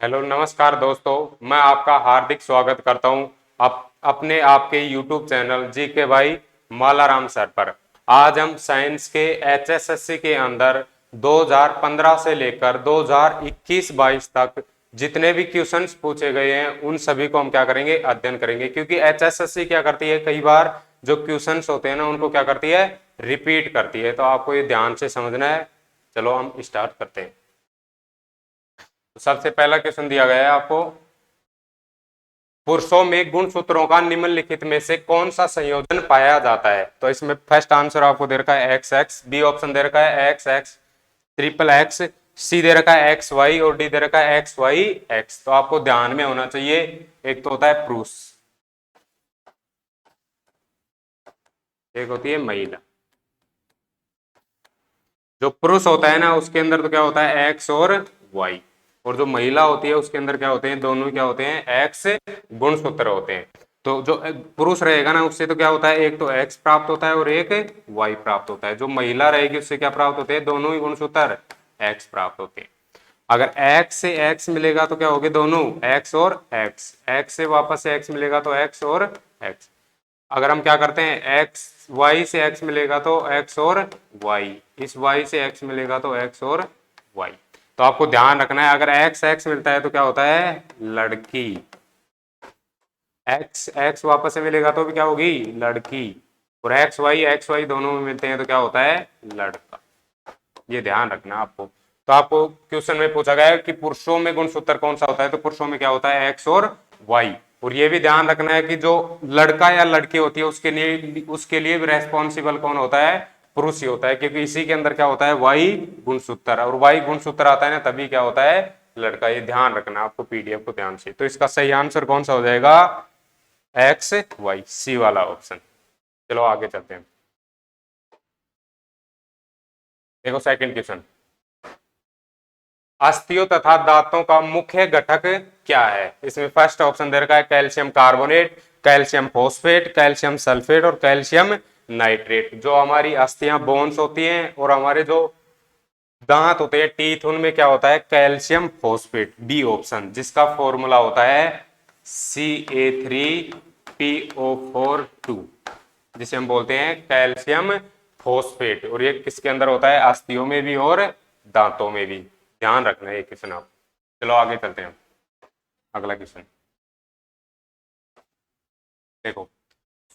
Hello नमस्कार दोस्तों, मैं आपका हार्दिक स्वागत करता हूं अपने आपके YouTube चैनल जी के भाई मालाराम सर पर। आज हम साइंस के HSSC के अंदर 2015 से लेकर 2021-22 तक जितने भी क्वेश्चंस पूछे गए हैं उन सभी को हम क्या करेंगे, अध्ययन करेंगे। क्योंकि HSSC क्या करती है, कई बार जो क्वेश्चंस होते हैं ना उनको क्या करती है, रिपीट करती है। तो आपको ये ध्यान से समझना है। चलो हम स्टार्ट करते हैं। तो सबसे पहला क्वेश्चन दिया गया है आपको, पुरुषों में गुणसूत्रों का निम्नलिखित में से कौन सा संयोजन पाया जाता है। तो इसमें फर्स्ट आंसर आपको दे रखा है एक्स एक्स, बी ऑप्शन दे रखा है एक्स एक्स ट्रिपल एक्स, सी दे रखा है एक्स वाई और डी दे रखा है एक्स वाई एक्स। तो आपको ध्यान में होना चाहिए, एक तो होता है पुरुष, एक होती है महिला। जो पुरुष होता है ना उसके अंदर तो क्या होता है एक्स और वाई, और जो महिला होती है उसके अंदर क्या होते हैं, दोनों क्या होते हैं, एक्स गुणसूत्र होते हैं। तो जो पुरुष रहेगा ना उससे तो क्या होता है, एक तो एक्स प्राप्त होता है और एक वाई प्राप्त होता है। जो महिला रहेगी उससे क्या प्राप्त होते हैं, दोनों ही गुणसूत्र एक्स प्राप्त होते हैं। अगर एक्स से एक्स मिलेगा तो क्या होगे, दोनों एक्स और एक्स, एक्स से वापस से एक्स मिलेगा तो एक्स और एक्स। अगर हम क्या करते हैं, एक्स वाई से एक्स मिलेगा तो एक्स और वाई, इस वाई से एक्स मिलेगा तो एक्स और वाई। तो आपको ध्यान रखना है, अगर एक्स एक्स मिलता है तो क्या होता है, लड़की। एक्स एक्स वापस से मिलेगा तो भी क्या होगी, लड़की। और एक्स वाई दोनों में मिलते हैं तो क्या होता है, लड़का। ये ध्यान रखना आपको। तो आपको क्वेश्चन में पूछा गया है कि पुरुषों में गुणसूत्र कौन सा होता है, तो पुरुषों में क्या होता है, एक्स और वाई। और ये भी ध्यान रखना है कि जो लड़का या लड़की होती है उसके लिए भी रेस्पॉन्सिबल कौन होता है, पुरुष ही होता है। क्योंकि इसी के अंदर क्या होता है, वाई गुणसूत्र, और वाई गुणसूत्र आता है ना तभी क्या होता है, लड़का। ये ध्यान रखना आपको पीडीएफ को ध्यान से। तो इसका सही आंसर कौन सा हो जाएगा, एक्स वाई, सी वाला ऑप्शन। चलो आगे चलते हैं। देखो सेकंड क्वेश्चन, अस्थियों तथा दांतों का मुख्य घटक क्या है। इसमें फर्स्ट ऑप्शन दे रखा है calcium carbonate, calcium phosphate, calcium sulphate और कैल्शियम नाइट्रेट। जो हमारी अस्थियां बोन्स होती हैं और हमारे जो दांत होते हैं टीथ, उनमें क्या होता है, कैल्शियम फॉस्फेट, बी ऑप्शन, जिसका फॉर्मूला होता है CA3PO4 2, जिसे हम बोलते हैं कैल्शियम फॉस्फेट। और ये किसके अंदर होता है, अस्थियों में भी और दांतों में भी। ध्यान रखना है ये क्वेश्चन आप। चलो आगे चलते हैं, अगला क्वेश्चन देखो,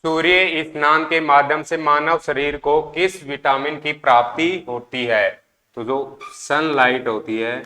सूर्य स्नान के माध्यम से मानव शरीर को किस विटामिन की प्राप्ति होती है। तो जो सनलाइट होती है,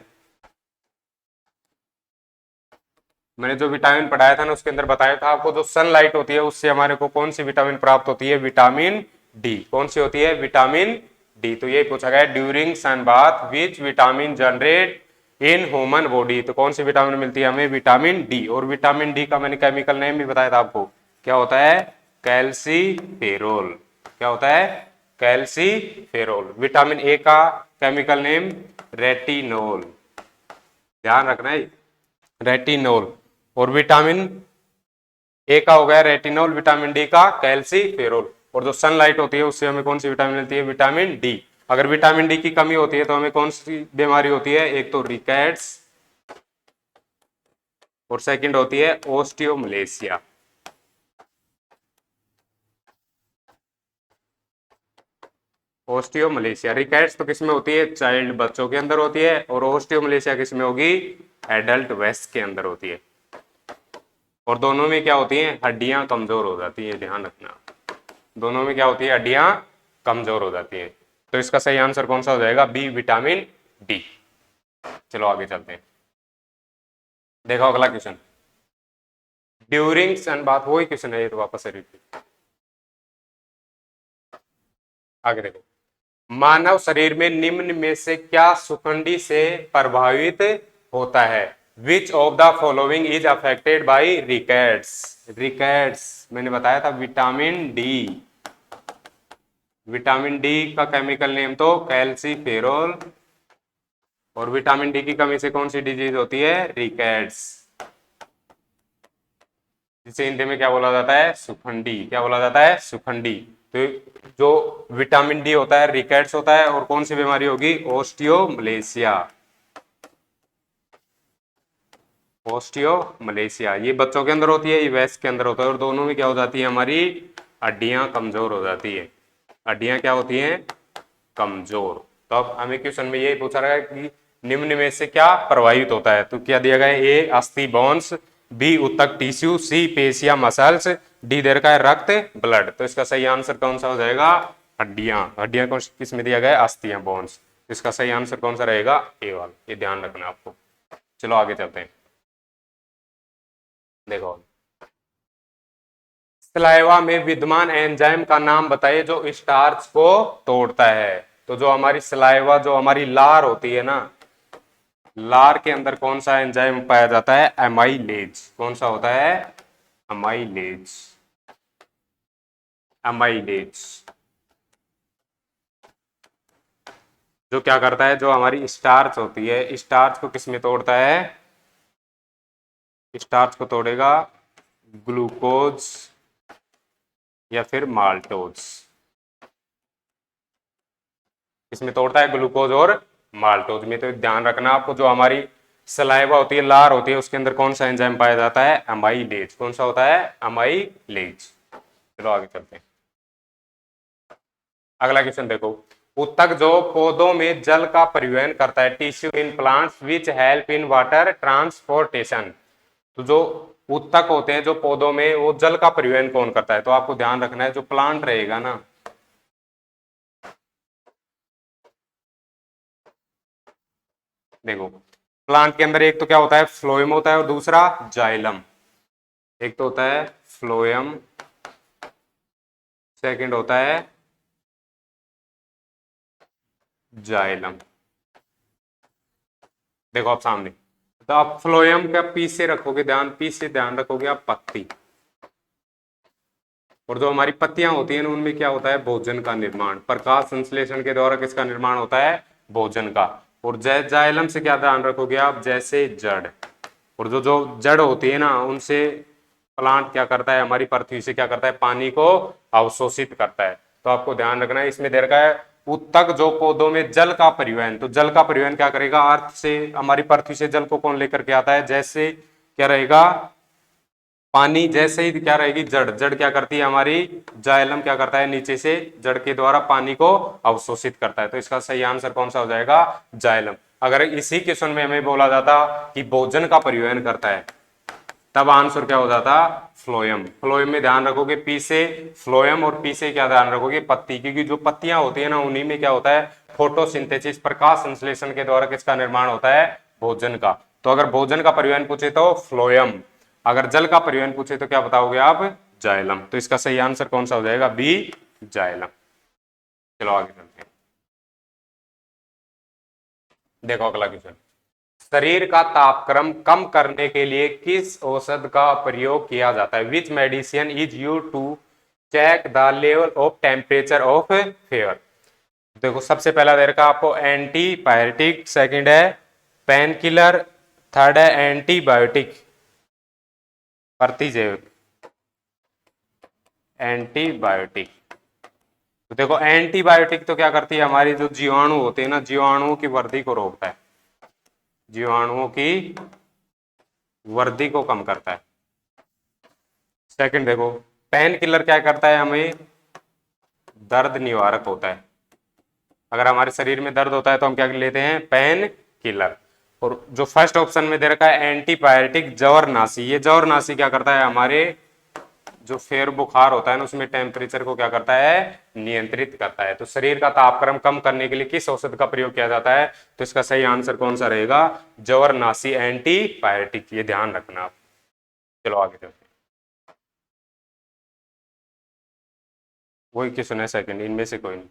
मैंने जो विटामिन पढ़ाया था ना उसके अंदर बताया था आपको, जो सनलाइट होती है उससे हमारे को कौन सी विटामिन प्राप्त होती है, विटामिन डी। कौन सी होती है, विटामिन डी। तो ये पूछा गया during sun bath which vitamin generate in human body. तो कौन सी विटामिन मिलती है हमें, विटामिन डी। और विटामिन डी का मैंने केमिकल नेम भी बताया था आपको, क्या होता है, कैल्सीफेरोल। क्या होता है, कैल्सीफेरोल। विटामिन ए का केमिकल नेम रेटिनोल। ध्यान रखना है, रेटिनोल। और विटामिन ए का हो गया रेटिनोल, विटामिन डी का कैल्सीफेरोल। और जो सनलाइट होती है उससे हमें कौन सी विटामिन मिलती है, विटामिन डी। अगर विटामिन डी की कमी होती है तो हमें कौन सी बीमारी होती है, एक तो रिकेट्स और सेकंड होती है ओस्टियोमलेशिया। ओस्टियोमलेशिया, रिकेट्स तो किसमें होती है, चाइल्ड, बच्चों के अंदर होती है, और ओस्टियोमलेशिया किसमें होगी, एडल्ट वेस्ट के अंदर होती है। और दोनों में क्या होती है, हड्डियां कमजोर हो जाती है। ध्यान रखना, दोनों में क्या होती है, हड्डियां कमजोर हो जाती है। तो इसका सही आंसर कौन सा हो जाएगा, बी विटामिन डी। चलो आगे चलते हैं। देखो अगला क्वेश्चन, ड्यूरिंग सन बात, वही क्वेश्चन है ये तो वापस से रिपीट। आगे देखो, मानव शरीर में निम्न में से क्या सुखंडी से प्रभावित होता है। Which of the following is affected by rickets. Rickets मैंने बताया था विटामिन डी। विटामिन डी का केमिकल नेम तो कैल्सीफेरोल। और विटामिन डी की कमी से कौन सी डिजीज होती है, रिकेट्स, जिसे हिंदी में क्या बोला जाता है, सुखंडी। क्या बोला जाता है, सुखंडी। तो जो विटामिन डी होता है रिकेट्स होता है, और कौन सी बीमारी होगी, ओस्टियोमलेशिया। ऑस्टियो मलेशिया, ये बच्चों के अंदर होती है, ये वयस्क के अंदर होता है, और दोनों में क्या हो जाती है, हमारी हड्डियां कमजोर हो जाती है। हड्डियां क्या होती हैं, कमजोर। तो अब हमें क्वेश्चन में यही पूछा रहा है कि निम्न में से क्या प्रभावित होता है, तो क्या दिया गया है, ए अस्थि बोन्स, बी उत्तक टिश्यू, सी पेशिया मसल्स, डी दे रखा है रक्त ब्लड। तो इसका सही आंसर कौन सा हो जाएगा, हड्डियां। हड्डियां कौन किस में दिया गया है, अस्थियां, बोन्स। इसका सही आंसर कौन सा रहेगा, ए वाला, ये ध्यान रखना आपको। चलो आगे चलते हैं। देखो, सलाइवा में विद्यमान एंजाइम का नाम बताइए जो स्टार्च को तोड़ता है। तो जो हमारी सलाइवा, जो हमारी लार होती है ना, लार के अंदर कौन सा एंजाइम पाया जाता है, एमाइलेज। कौन सा होता है, अमाइलेज, अमाइलेज। जो क्या करता है, जो हमारी स्टार्च होती है, स्टार्च को किस में तोड़ता है, स्टार्च को तोड़ेगा ग्लूकोज या फिर माल्टोज। इसमें तोड़ता है ग्लूकोज और माल्टोज में। तो ध्यान रखना आपको, जो हमारी सलाइवा होती है, लार होती है, उसके अंदर कौन सा एंजाइम पाया जाता है, अमाइलेज। कौन सा होता है, अमाइलेज। चलो आगे चलते हैं। अगला क्वेश्चन देखो, उत्तक जो पौधों में जल का परिवहन करता है, tissue in plants which help in water transportation. तो जो उत्तक होते हैं जो पौधों में, वो जल का परिवहन कौन करता है। तो आपको ध्यान रखना है, जो प्लांट रहेगा ना, देखो प्लांट के अंदर एक तो क्या होता है, फ्लोएम होता है, और दूसरा जाइलम। एक तो होता है फ्लोएम, सेकंड होता है जाइलम। देखो आप सामने, तो आप फ्लोएम का पी से रखोगे ध्यान, पी से ध्यान रखोगे आप पत्ती, और जो हमारी पत्तियां होती हैं उनमें क्या होता है, भोजन का निर्माण, प्रकाश संश्लेषण के द्वारा किसका निर्माण होता है, भोजन का। और जाइलम से क्या ध्यान रखोगे आप, जैसे जड़, और जो जो जड़ होती है ना, उनसे प्लांट क्या करता है, हमारी पृथ्वी से क्या करता है, पानी को अवशोषित करता है। तो आपको ध्यान रखना है, इसमें दे रखा है उत्तक जो पौधों में जल का परिवहन। तो जल का परिवहन क्या करेगा, अर्थ से, हमारी पृथ्वी से जल को कौन लेकर के आता है, जैसे क्या रहेगा, पानी। जैसे ही क्या रहेगी, जड़, जड़ क्या करती है, हमारी जाइलम क्या करता है, नीचे से जड़ के द्वारा पानी को अवशोषित करता है। तो इसका सही आंसर कौन सा हो जाएगा, जाइलम। अगर इसी क्वेश्चन में हमें बोला जाता कि भोजन का परिवहन करता है, तब आंसर क्या हो जाता, फ्लोएम। फ्लोएम में ध्यान रखोगे पी से फ्लोएम, और पी से क्या ध्यान रखोगे, पत्ती, क्योंकि जो पत्तियां होती है ना, उन्हीं में क्या होता है, फोटोसिंथेसिस, प्रकाश संश्लेषण के द्वारा किसका निर्माण होता है, भोजन का। तो अगर भोजन का परिवहन पूछे तो फ्लोएम, अगर जल का परिवहन पूछे तो क्या बताओगे आप, जाइलम। तो इसका सही आंसर कौन सा हो जाएगा, बी, जाइलम। चलो आगे चलते हैं। देखो अगला क्वेश्चन, शरीर का तापक्रम कम करने के लिए किस औषध का प्रयोग किया जाता है, which medicine is used to check the level of temperature of fever. देखो सबसे पहला दे रखा आपको एंटीबायोटिक, सेकंड है पेन किलर, थर्ड है एंटीबायोटिक प्रतिजैविक, एंटीबायोटिक। तो देखो एंटीबायोटिक तो क्या करती है, हमारी जो जीवाणु होते हैं ना, जीवाणुओं की वृद्धि को रोकता है, जीवाणुओं की वृद्धि को कम करता है। सेकंड देखो, पेन किलर क्या करता है, हमें दर्द निवारक होता है। अगर हमारे शरीर में दर्द होता है तो हम क्या लेते हैं, पेन किलर। और जो फर्स्ट ऑप्शन में दे रखा है एंटीबायोटिक, जवरनाशी, ये जवरनाशी क्या करता है, हमारे जो फेर बुखार होता है ना, उसमें टेम्परेचर को क्या करता है, नियंत्रित करता है। तो शरीर का तापक्रम कम करने के लिए किस औषध का प्रयोग किया जाता है, तो इसका सही आंसर कौन सा रहेगा, जवरनाशी एंटीबायोटिक, ये ध्यान रखना आप। चलो आगे चलते हैं। वही क्वेश्चन है सेकंड, इनमें से कोई नहीं।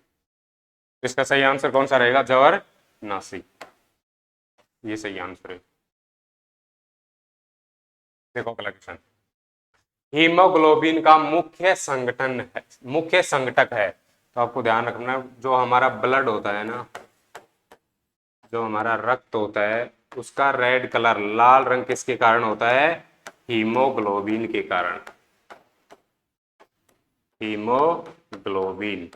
इसका सही आंसर कौन सा रहेगा, जवरनाशी, ये सही आंसर है। देखो अगला क्वेश्चन, हीमोग्लोबिन का मुख्य संगठन है, मुख्य संगठक है। तो आपको ध्यान रखना, जो हमारा ब्लड होता है ना, जो हमारा रक्त होता है, उसका रेड कलर, लाल रंग किसके कारण होता है, हीमोग्लोबिन के कारण, हीमोग्लोबिन।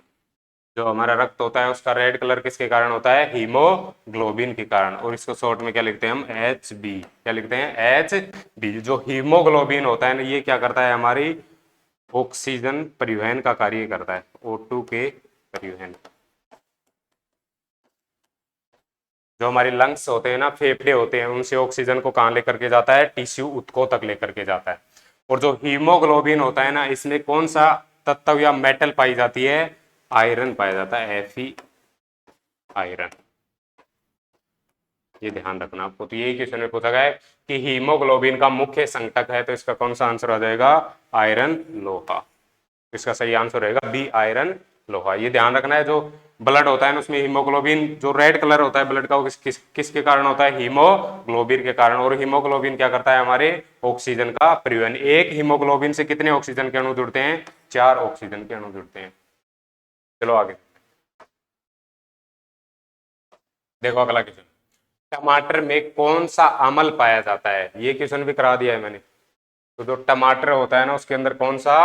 जो हमारा रक्त होता है उसका रेड कलर किसके कारण होता है? हीमोग्लोबिन के कारण। और इसको शॉर्ट में क्या लिखते हैं हम? HB। क्या लिखते हैं? HB। जो हीमोग्लोबिन होता है ना, ये क्या करता है? हमारी ऑक्सीजन परिवहन का कार्य करता है, O2 के परिवहन। जो हमारी लंग्स होते हैं ना, फेफड़े होते हैं, उनसे ऑक्सीजन को कहाँ लेकर के जाता है? टिश्यू ऊतकों तक लेकर के जाता है। और जो हीमोग्लोबिन होता है ना, इसमें कौन सा तत्व या मेटल पाई जाती है? आयरन पाया जाता है, Fe, आयरन। ये ध्यान रखना आपको। तो यही क्वेश्चन में पूछा गया है कि हीमोग्लोबिन का मुख्य संकटक है, तो इसका कौन सा आंसर आ जाएगा? आयरन, लोहा। इसका सही आंसर रहेगा बी, आयरन, लोहा। ये ध्यान रखना है, जो ब्लड होता है ना, उसमें हीमोग्लोबिन जो रेड कलर होता है ब्लड का, वो किसके कारण होता है? हीमोग्लोबिन के कारण। और हीमोग्लोबिन क्या करता है? हमारे ऑक्सीजन का परिवहन। एक हीमोग्लोबिन से कितने ऑक्सीजन के अणु जुड़ते हैं? 4 ऑक्सीजन के अणु जुड़ते हैं। चलो आगे देखो अगला क्वेश्चन। टमाटर में कौन सा अम्ल पाया जाता है? ये क्वेश्चन भी करा दिया है मैंने। तो जो टमाटर होता है ना, उसके अंदर कौन सा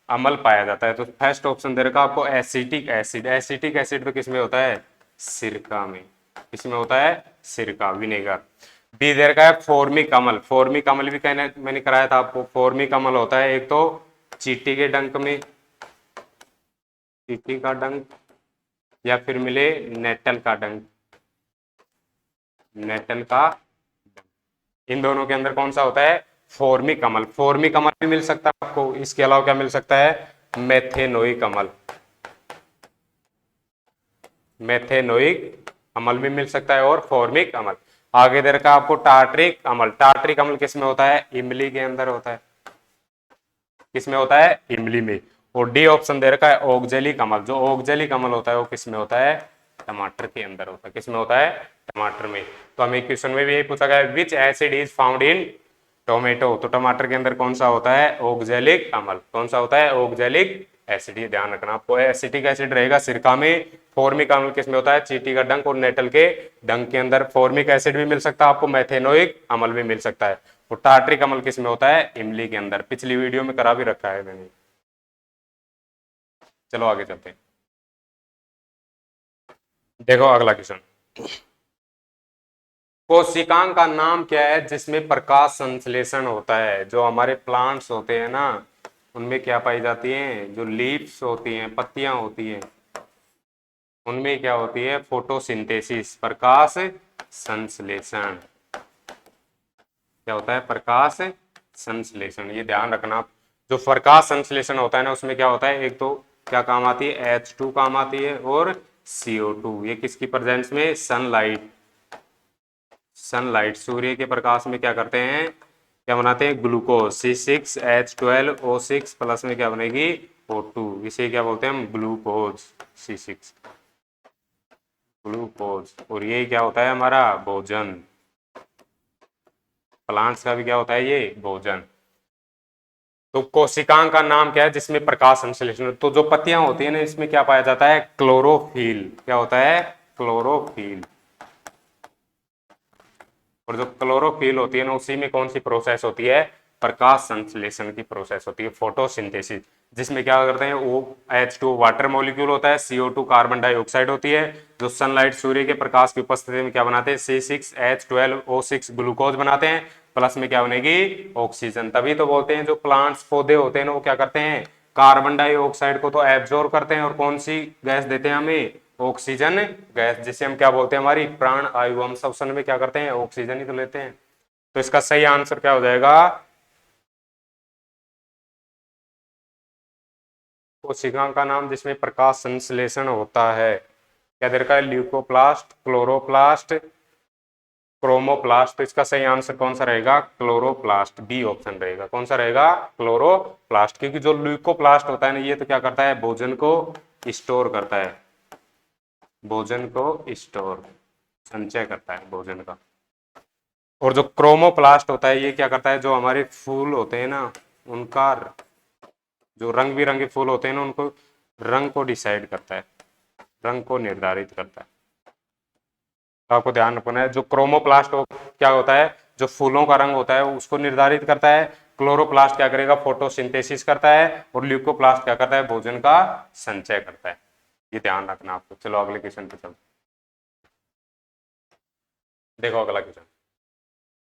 अम्ल पाया जाता है? तो फर्स्ट ऑप्शन दे रखा आपको एसिटिक एसिड। एसिटिक एसिड तो किसमें होता है? सिरका में। किसमें होता है? सिरका, विनेगर। बी दे रखा है फॉर्मिक अम्ल। फॉर्मिक अम्ल भी कहने मैंने कराया था आपको। फॉर्मिक अम्ल होता है एक तो चींटी के डंक में, चींटी का डंक, या फिर मिले नेटल का डंक, नेटल का। इन दोनों के अंदर कौन सा होता है? फॉर्मिक अम्ल। फॉर्मिक अम्ल भी मिल सकता है आपको। इसके अलावा क्या मिल सकता है? मेथेनोइक अम्ल। मेथेनोइक अम्ल भी मिल सकता है, और फॉर्मिक अम्ल। आगे दे रखा है आपको टार्ट्रिक अम्ल। टार्ट्रिक अम्ल किस में होता है? इमली के अंदर होता है। किसमें होता है? इमली में। और डी ऑप्शन दे रखा है ऑक्जेलिक अम्ल। जो ऑक्जेलिक अम्ल होता है वो किसमें होता है? टमाटर के अंदर होता है। किसमें होता है? टमाटर में। तो हमें क्वेश्चन में भी यही पूछा गया है, विच acid is found in tomato. तो टमाटर के अंदर कौन सा होता है? ऑक्जेलिक अम्ल। कौन सा होता है? Oxalic acid. ये ध्यान रखना आपको। एसिटिक एसिड रहेगा सिरका में। फॉर्मिक अम्ल किसमें होता है? चींटी का डंक और नेटल के डंक के अंदर। फॉर्मिक एसिड भी मिल सकता है आपको, मेथेनोइक अम्ल भी मिल सकता है। और टार्ट्रिक अम्ल किसमें होता है? इमली के अंदर। पिछली वीडियो में करा भी रखा है मैंने। चलो आगे चलते हैं। देखो अगला क्वेश्चन। कोशिकांग का नाम क्या है जिसमें प्रकाश संश्लेषण होता है? जो हमारे प्लांट्स होते हैं ना, उनमें क्या पाई जाती हैं? जो लीव्स होती हैं, पत्तियां होती हैं, उनमें क्या होती है? फोटोसिंथेसिस, प्रकाश संश्लेषण। क्या होता है? प्रकाश संश्लेषण। ये ध्यान रखना आप। जो प्रकाश संश्लेषण होता है ना, उसमें क्या होता है? एक तो क्या काम आती है? H2 काम आती है, और CO2। ये किसकी प्रेजेंस में? सनलाइट। सनलाइट, सूर्य के प्रकाश में क्या करते हैं? क्या बनाते हैं? ग्लूकोज, C6H12O6 प्लस में क्या बनेगी? O2। इसे क्या बोलते हैं हम? Glucose, C6, glucose. और ये क्या होता है? हमारा भोजन। प्लांट्स का भी क्या होता है? ये भोजन। तो कोशिकांग का नाम क्या है जिसमें प्रकाश संश्लेषण? तो जो पत्तियां होती है ना, इसमें क्या पाया जाता है? क्लोरोफिल। क्या होता है? क्लोरोफिल। और जो क्लोरोफिल होती है ना, उसी में कौन सी प्रोसेस होती है? प्रकाश संश्लेषण की प्रोसेस होती है, फोटोसिंथेसिस। जिसमें क्या करते हैं? वो H2 वाटर मॉलिक्यूल होता है, CO2 कार्बन डाइऑक्साइड होती है। जो सनलाइट, सूर्य के प्रकाश की उपस्थिति में क्या बनाते हैं? C6H12O6 ग्लूकोज बनाते हैं। प्लस में क्या बनेगी? ऑक्सीजन। तभी तो बोलते हैं जो प्लांट्स, पौधे होते हैं ना, वो क्या करते हैं? कार्बन डाइऑक्साइड को तो एब्जॉर्ब करते हैं, और कौन सी गैस देते हैं हमें? ऑक्सीजन गैस, जिसे हम क्या बोलते हैं? हमारी प्राण आयु। हम श्वसन में क्या करते हैं? ऑक्सीजन ही तो लेते हैं। तो इसका सही आंसर क्या हो जाएगा? कोशिका का नाम जिसमें प्रकाश संश्लेषण होता है, क्या दे रखा है? Leucoplast, chloroplast, chromoplast. तो इसका सही आंसर कौन सा रहेगा? क्लोरोप्लास्ट, बी ऑप्शन रहेगा। कौन सा रहेगा? क्लोरोप्लास्ट। क्योंकि जो ल्यूकोप्लास्ट होता है ना, ये तो क्या करता है? भोजन को स्टोर करता है। भोजन को स्टोर, संचय करता है भोजन का। और जो क्रोमोप्लास्ट होता है, ये क्या करता है? जो हमारे फूल होते हैं ना, उनका जो रंग बिरंगे फूल होते हैं ना, उनको रंग को डिसाइड करता है, रंग को निर्धारित करता है। तो आपको ध्यान रखना है, जो क्रोमोप्लास्ट क्या होता है? जो फूलों का रंग होता है उसको निर्धारित करता है। क्लोरोप्लास्ट क्या करेगा? फोटोसिंथेसिस करता है। और ल्यूकोप्लास्ट क्या करता है? भोजन का संचय करता है। ये ध्यान रखना आपको। चलो अगले क्वेश्चन पे चलो। देखो अगला क्वेश्चन,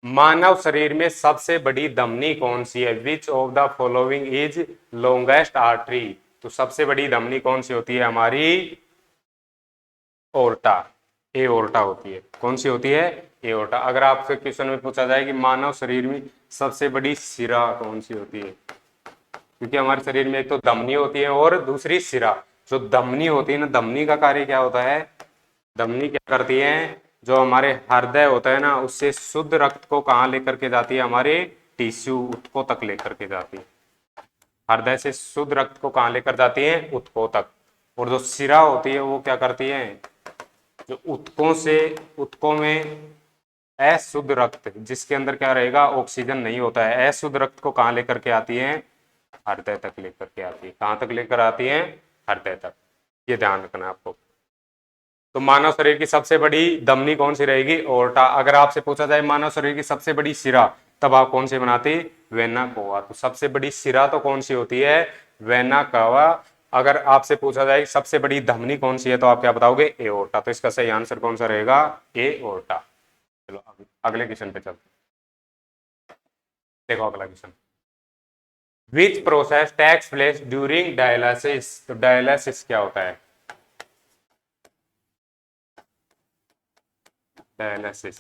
मानव शरीर में सबसे बड़ी धमनी कौन सी है? Which of the following is longest artery? तो सबसे बड़ी धमनी कौन सी होती है हमारी? ओर्टा, एओर्टा होती है। कौन सी होती है? एओर्टा। अगर आपसे क्वेश्चन में पूछा जाए कि मानव शरीर में सबसे बड़ी शिरा कौन सी होती है, क्योंकि हमारे शरीर में एक तो धमनी होती है और दूसरी शिरा। जो धमनी होती है ना, धमनी का कार्य क्या होता है? धमनी क्या करती है? जो हमारे हृदय होता है ना, उससे शुद्ध रक्त को कहाँ लेकर के जाती है? हमारे टिश्यू ऊतकों तक लेकर के जाती है। हृदय से शुद्ध रक्त को कहाँ लेकर जाती है? ऊतकों तक। और जो शिरा होती है वो क्या करती है? जो ऊतकों से, ऊतकों में अशुद्ध रक्त, जिसके अंदर क्या रहेगा? ऑक्सीजन नहीं होता है, अशुद्ध रक्त को कहाँ लेकर के आती है? हृदय तक लेकर के आती है। कहाँ तक लेकर आती है? हृदय तक। ये ध्यान रखना है आपको। तो मानव शरीर की सबसे बड़ी धमनी कौन सी रहेगी? एओर्टा। अगर आपसे पूछा जाए मानव शरीर की सबसे बड़ी शिरा, तब आप कौन सी बनाती? Vena cava. तो सबसे बड़ी शिरा तो कौन सी होती है? Vena cava. अगर आपसे पूछा जाए सबसे बड़ी धमनी कौन सी है, तो आप क्या बताओगे? एओर्टा। तो इसका सही आंसर कौन सा रहेगा? एओर्टा। चलो अगले क्वेश्चन पे चलते। देखो अगला question, which process takes place during dialysis? तो डायलिसिस क्या होता है? डायलिसिस,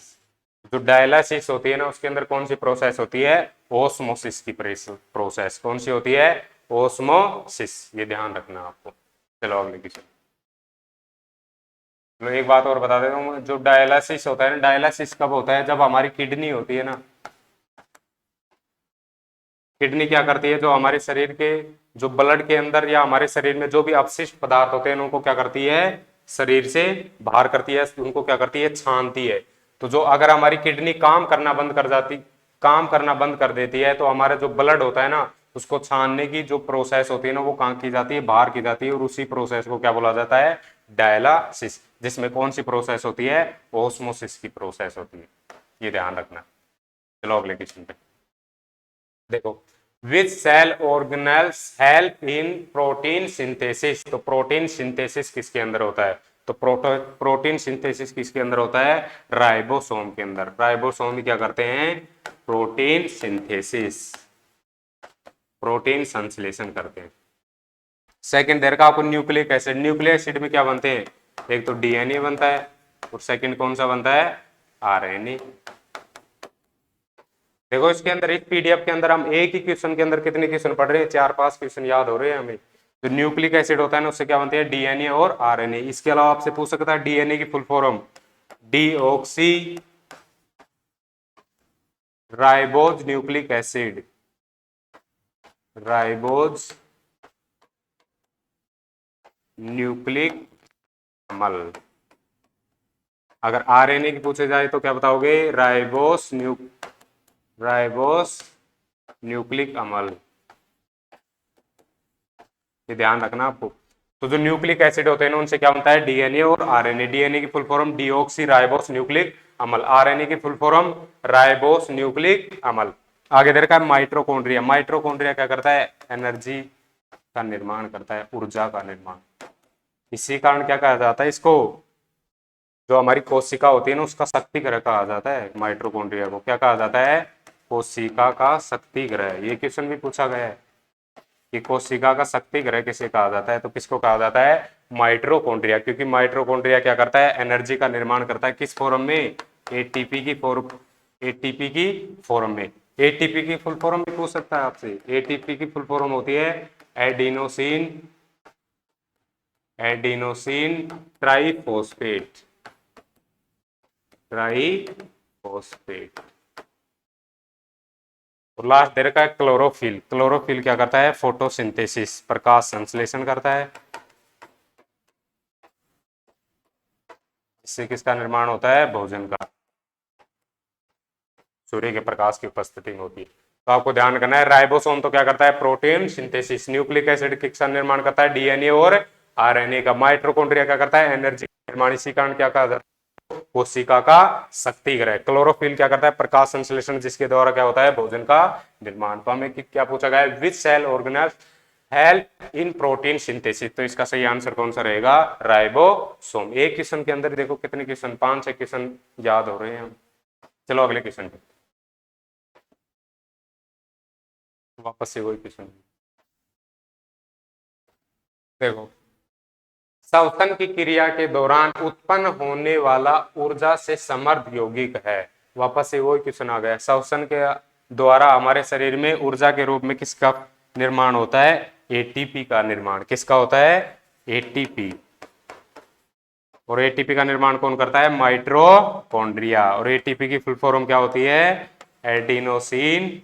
जो डायलिसिस होती है ना, उसके अंदर कौन सी प्रोसेस होती है? ओस्मोसिस की प्रोसेस। कौन सी होती है? ओस्मोसिस। ये ध्यान रखना आपको। चलो अगले क्वेश्चन। मैं एक बात और बता देता हूँ, जो डायलिसिस होता है ना, डायलिसिस कब होता है? जब हमारी किडनी होती है ना, किडनी क्या करती है? जो हमारे शरीर के, जो ब्लड के अंदर या हमारे शरीर में जो भी अपशिष्ट पदार्थ होते हैं, उनको क्या करती है? शरीर से बाहर करती है, उनको क्या करती है? छानती है। तो जो अगर हमारी किडनी काम करना बंद कर जाती, काम करना बंद कर देती है, तो हमारा जो ब्लड होता है ना, उसको छानने की जो प्रोसेस होती है ना, वो कहाँ की जाती है? बाहर की जाती है। और उसी प्रोसेस को क्या बोला जाता है? डायलिसिस। जिसमें कौन सी प्रोसेस होती है? ओस्मोसिस की प्रोसेस होती है। ये ध्यान रखना। चलो अगले क्वेश्चन पे देखो, which cell organelles help in protein synthesis? तो प्रोटीन सिंथेसिस किसके अंदर होता है? तो प्रोटीन सिंथेसिस किसके अंदर होता है? राइबोसोम के अंदर। राइबोसोम क्या करते हैं? प्रोटीन सिंथेसिस, प्रोटीन संश्लेषण करते हैं। सेकंड देर का आपको न्यूक्लिक एसिड। न्यूक्लिक एसिड में क्या बनते हैं? एक तो डीएनए बनता है, और सेकंड कौन सा बनता है? आरएनए। देखो इसके अंदर, एक पीडीएफ के अंदर हम एक ही क्वेश्चन के अंदर कितने क्वेश्चन पढ़ रहे हैं? 4-5 क्वेश्चन याद हो रहे हैं हमें। जो न्यूक्लिक एसिड होता है ना, उससे क्या बनते हैं? डीएनए और आरएनए। इसके अलावा आपसे पूछ सकता है डीएनए की full form deoxy ribose nucleic acid, ribose nucleic अम्ल। अगर आरएनए की पूछे जाए तो क्या बताओगे? राइबोस न्यूक्लिक अम्ल। ये ध्यान रखना आपको। तो जो न्यूक्लिक एसिड होते हैं ना, उनसे क्या बनता है? डीएनए और आरएनए। डीएनए की full form deoxy ribose nucleic अम्ल, आरएनए की फुल फॉर्म राइबोस न्यूक्लिक अम्ल। आगे दे रखा है माइटोकॉन्ड्रिया। माइटोकॉन्ड्रिया क्या करता है? एनर्जी का निर्माण करता है, ऊर्जा का निर्माण। इसी कारण क्या कहा जाता है इसको? जो हमारी कोशिका होती है ना, उसका शक्ति ग्रह कहा जाता है। माइटोकॉन्ड्रिया को क्या कहा जाता है? कोशिका का शक्ति ग्रह। ये क्वेश्चन भी पूछा गया है कि कोशिका का शक्ति ग्रह किसे कहा जाता है? तो किसको कहा जाता है? माइटोकॉन्ड्रिया। क्योंकि माइटोकॉन्ड्रिया क्या करता है? एनर्जी का निर्माण करता है। किस फॉर्म में? एटीपी की फॉर्म, एटीपी की फॉर्म में। एटीपी की फुल फॉर्म भी पूछ सकता है आपसे। एटीपी की फुल फॉर्म होती है एडिनोसिन, एडिनोसिन ट्राइफॉस्फेट, ट्राइफॉस्फेट। और लास्ट दे रखा है क्लोरोफिल। क्लोरोफिल क्या करता है? फोटोसिंथेसिस, प्रकाश संश्लेषण करता है। इससे किसका निर्माण होता है? भोजन का। सूर्य के प्रकाश की उपस्थिति में होती है। तो आपको ध्यान करना है, राइबोसोम तो क्या करता है? Protein synthesis. न्यूक्लिक एसिड किसका निर्माण करता है? डीएनए और आरएनए का। माइटोकॉन्ड्रिया क्या करता है? एनर्जी का निर्माण। इसी कारण क्या कहा जाता है? कोशिका का शक्ति ग्रह। क्लोरोफिल क्या करता है? प्रकाश संश्लेषण, जिसके द्वारा क्या होता है? भोजन का निर्माण। तो हमें क्या पूछा गया है? Which cell organelles help in protein synthesis. तो इसका सही आंसर कौन सा रहेगा? राइबोसोम। एक क्वेश्चन के अंदर देखो कितने क्वेश्चन, 5-6 क्वेश्चन याद हो रहे हैं। चलो अगले क्वेश्चन पे वापस से वही क्वेश्चन देखो। श्वसन की क्रिया के दौरान उत्पन्न होने वाला ऊर्जा से समृद्ध यौगिक है। वापस से वही क्वेश्चन आ गया। श्वसन के द्वारा हमारे शरीर में ऊर्जा के रूप में किसका निर्माण होता है? एटीपी का निर्माण। किसका होता है? एटीपी। और एटीपी का निर्माण कौन करता है? माइटोकॉन्ड्रिया। और एटीपी की फुल फॉर्म क्या होती है? Adenosine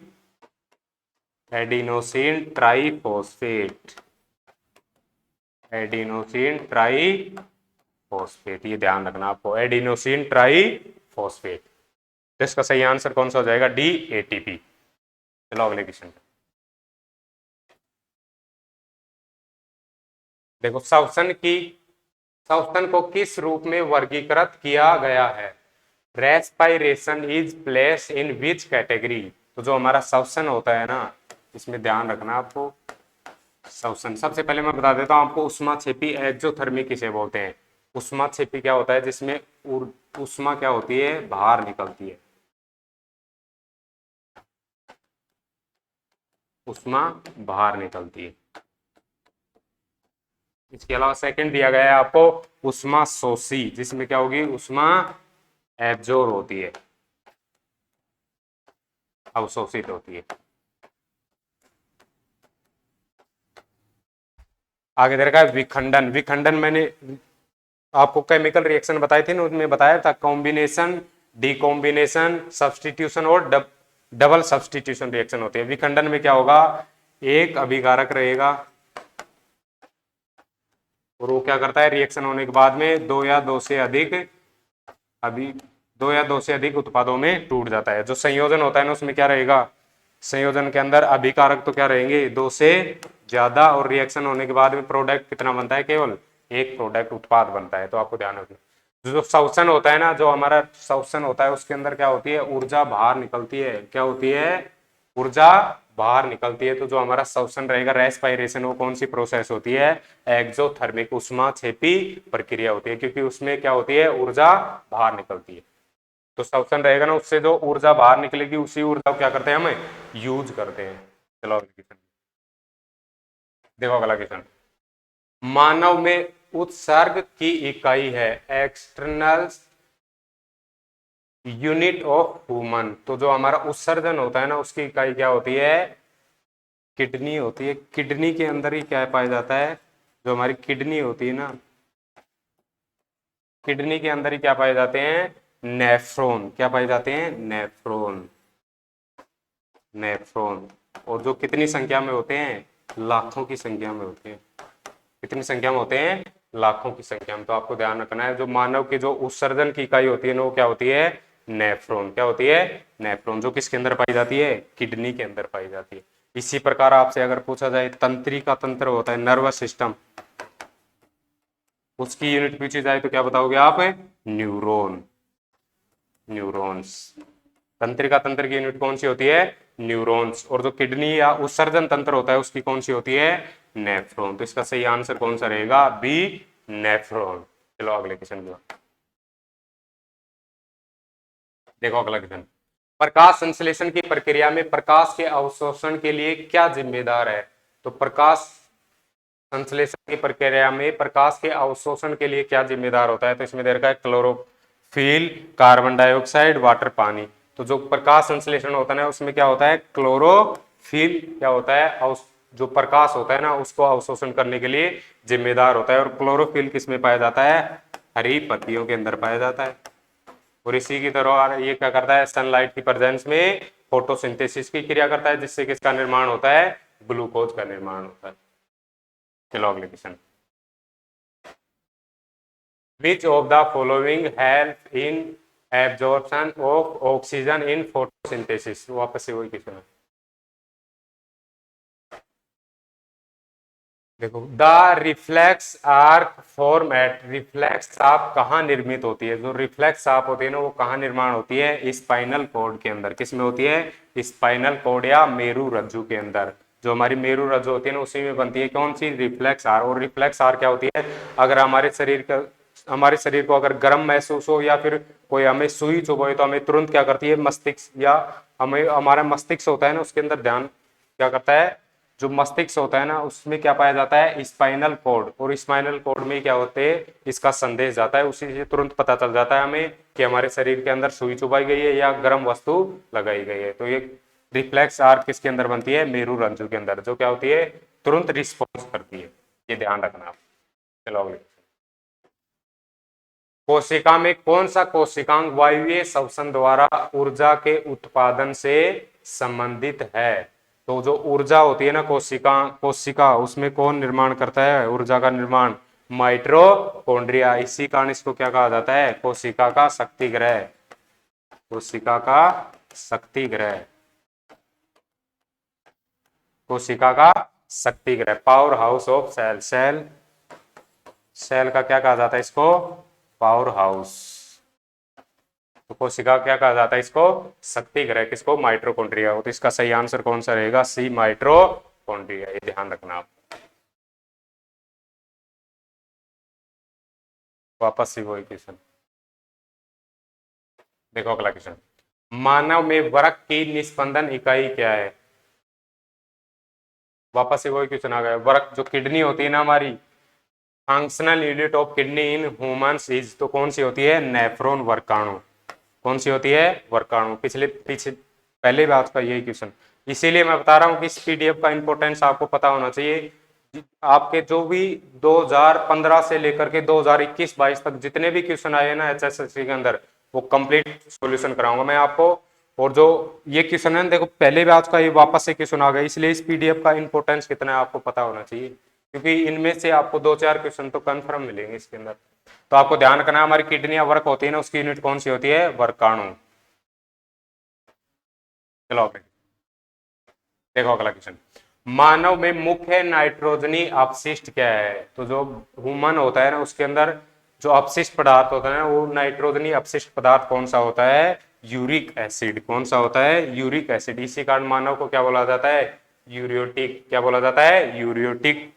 adenosine triphosphate. Adenosine triphosphate, ये ध्यान रखना आपको, एडिनोसिन ट्राइफॉस्फेट। तो इसका सही आंसर कौन सा हो जाएगा? D, ATP. चलो अगले क्वेश्चन। देखो, श्वसन को किस रूप में वर्गीकृत किया गया है? Respiration is place in which category? तो जो हमारा श्वसन होता है ना, इसमें ध्यान रखना आपको। श्वसन, सबसे पहले मैं बता देता हूं आपको, उष्माक्षेपी एक्सोथर्मी किसे बोलते हैं? उष्माक्षेपी क्या होता है? जिसमें उष्मा क्या होती है? बाहर निकलती है। उष्मा बाहर निकलती है। इसके अलावा सेकंड दिया गया है आपको उष्मा शोषी, जिसमें क्या होगी? उष्मा एब्जॉर्ब होती है, अवशोषित होती है। आगे दे रखा है विखंडन। विखंडन मैंने आपको केमिकल रिएक्शन बताए थे ना, उसमें बताया था कॉम्बिनेशन, डीकॉम्बिनेशन, सब्सटीट्यूशन और डबल सब्सटीट्यूशन रिएक्शन होते हैं। विखंडन में क्या होगा? एक अभिकारक रहेगा और वो क्या करता है? रिएक्शन होने के बाद में दो या दो से अधिक उत्पादों में टूट जाता है। जो संयोजन होता है ना, उसमें क्या रहेगा? संयोजन के अंदर अभिकारक तो क्या रहेंगे? दो से ज्यादा। और रिएक्शन होने के बाद में प्रोडक्ट कितना बनता है? केवल एक प्रोडक्ट, उत्पाद बनता है। तो आपको ध्यान रखना, जो श्वसन होता है ना, जो हमारा श्वसन होता है, उसके अंदर क्या होती है? ऊर्जा बाहर निकलती है। क्या होती है? ऊर्जा बाहर निकलती है। तो जो हमारा श्वसन रहेगा, रेस्पायरेशन, वो कौन सी प्रोसेस होती है? एक्सोथर्मिक, उष्माक्षेपी प्रक्रिया होती है, क्योंकि उसमें क्या होती है? ऊर्जा बाहर निकलती है। तो श्वसन रहेगा ना, उससे जो ऊर्जा बाहर निकलेगी, उसी ऊर्जा को क्या करते हैं? हम यूज करते हैं। चलो अगले क्वेश्चन देखो। अगला क्वेश्चन, मानव में उत्सर्ग की इकाई है एक्सटर्नल यूनिट ऑफ ह्यूमन। तो जो हमारा उत्सर्जन होता है ना, उसकी इकाई क्या होती है? किडनी होती है। किडनी के अंदर ही क्या पाया जाता है? जो हमारी किडनी होती है ना, किडनी के अंदर ही क्या पाए जाते हैं? नेफ्रॉन। क्या पाए जाते हैं? नेफ्रॉन। नेफ्रॉन। और जो कितनी संख्या में होते हैं? लाखों की संख्या में होते हैं। कितनी संख्या में होते हैं? लाखों की संख्या में। तो आपको ध्यान रखना है, जो मानव की जो उत्सर्जन की इकाई होती है ना, वो क्या होती है? नेफ्रॉन। क्या होती है? नेफ्रॉन। जो किसके अंदर पाई जाती है? किडनी के अंदर पाई जाती है। इसी प्रकार आपसे अगर पूछा जाए, तंत्रिका तंत्र होता है, नर्वस सिस्टम, उसकी यूनिट पूछी जाए तो क्या बताओगे आप? न्यूरॉन। न्यूरॉन्स। तंत्रिका तंत्र की यूनिट कौन सी होती है? न्यूरॉन्स। और जो किडनी या उत्सर्जन तंत्र होता है, उसकी कौन सी होती है? नेफ्रॉन। तो इसका सही आंसर कौन सा रहेगा? B, nephron. चलो अगले क्वेश्चन की देखो। अगला क्वेश्चन, प्रकाश संश्लेषण की प्रक्रिया में प्रकाश के अवशोषण के लिए क्या जिम्मेदार है? तो प्रकाश संश्लेषण की प्रक्रिया में प्रकाश के अवशोषण के लिए क्या जिम्मेदार होता है? तो इसमें दे रखा है क्लोरोफिल, कार्बन डाइऑक्साइड, वाटर, पानी। तो जो प्रकाश संश्लेषण होता है ना, उसमें क्या होता है? क्लोरोफिल क्या होता है? जो प्रकाश होता है ना, उसको अवशोषण करने के लिए जिम्मेदार होता है। और क्लोरोफिल किस में पाया जाता है? हरी पत्तियों के अंदर पाया जाता है। और इसी की तरह ये क्या करता है? सनलाइट की प्रेजेंस में फोटोसिंथेसिस की क्रिया करता है, जिससे किसका निर्माण होता है? ग्लूकोज का निर्माण होता है। चलो अगले question, which of the following help in absorption of oxygen in photosynthesis? वापस से वही क्वेश्चन है। देखो, the reflex arc form at, reflex साप कहाँ निर्मित होती है? जो रिफ्लेक्स साप होती है ना, वो कहाँ निर्माण होती है? स्पाइनल कॉर्ड के अंदर। किस में होती है? स्पाइनल कॉर्ड या मेरु रज्जु के अंदर। जो हमारी मेरू रज्जु होती है ना उसी में बनती है कौन सी, रिफ्लेक्स आर। और रिफ्लेक्स आर क्या होती है, अगर हमारे शरीर को अगर गर्म महसूस हो या फिर कोई हमें सुई चुभे तो हमें तुरंत क्या करती है, मस्तिष्क या हमें हमारा मस्तिष्क होता है ना उसके अंदर ध्यान क्या करता है, जो मस्तिष्क होता है ना उसमें क्या पाया जाता है, स्पाइनल कॉर्ड। और स्पाइनल कॉर्ड में क्या होते हैं, इसका संदेश जाता है, उसी से तुरंत पता चल जाता है हमें कि हमारे शरीर के अंदर सुई चुभाई गई है या गर्म वस्तु लगाई गई है। तो ये रिफ्लेक्स आर्क किसके अंदर बनती है, मेरू रज्जु के अंदर, जो क्या होती है, तुरंत रिस्पॉन्स करती है। ये ध्यान रखना आप। चलो अगले, कोशिका में कौन सा कोशिकांग वायवीय श्वसन द्वारा ऊर्जा के उत्पादन से संबंधित है। तो जो ऊर्जा होती है ना कोशिका उसमें कौन निर्माण करता है ऊर्जा का निर्माण, माइटोकॉन्ड्रिया। इसी कारण इसको क्या कहा जाता है, कोशिका का शक्ति ग्रह, कोशिका का शक्ति ग्रह, कोशिका का शक्ति ग्रह, power house of cell. Cell का क्या कहा जाता है इसको, पावर हाउस। तो कोशिका क्या कहा जाता है इसको, शक्ति ग्रह, किसको, माइटोकॉन्ड्रिया। तो इसका सही आंसर कौन सा रहेगा, सी, माइटोकॉन्ड्रिया। ये ध्यान रखना आप। वापस से वही क्वेश्चन देखो, अगला क्वेश्चन, मानव में वरक की निस्पंदन इकाई क्या है। वापस से वही क्वेश्चन आ गया। वरक जो किडनी होती है ना हमारी, functional unit of kidney in humans is, तो कौन सी होती है, नेफ्रॉन वर्काणु। कौन सी होती है, वर्काणु। पीछे पहले बात का यही क्वेश्चन, इसीलिए मैं बता रहा हूँ कि इस पीडीएफ का इंपॉर्टेंस आपको पता होना चाहिए। आपके जो भी 2015 से लेकर के 2021-22 तक जितने भी क्वेश्चन आए ना एचएसएससी के अंदर, वो कंप्लीट सॉल्यूशन कराऊंगा मैं आपको। और जो ये क्वेश्चन है देखो, पहले बैच का ये वापस से क्वेश्चन आ गया, इसलिए इस पीडीएफ का इंपॉर्टेंस कितना है आपको पता होना चाहिए, क्योंकि इनमें से आपको 2-4 क्वेश्चन तो कंफर्म मिलेंगे इसके अंदर। तो आपको ध्यान रखना, हमारी किडनियां वर्क होती है ना, उसकी यूनिट कौन सी होती है, वर्काणु। चलो देखो अगला क्वेश्चन, मानव में मुख्य नाइट्रोजनी अपशिष्ट क्या है। तो जो ह्यूमन होता है ना उसके अंदर जो अपशिष्ट पदार्थ होता है ना, वो नाइट्रोजनी अपशिष्ट पदार्थ कौन सा होता है, यूरिक एसिड। कौन सा होता है, यूरिक एसिड। इसी कारण मानव को क्या बोला जाता है, यूरियोटिक। क्या बोला जाता है, यूरियोटिक।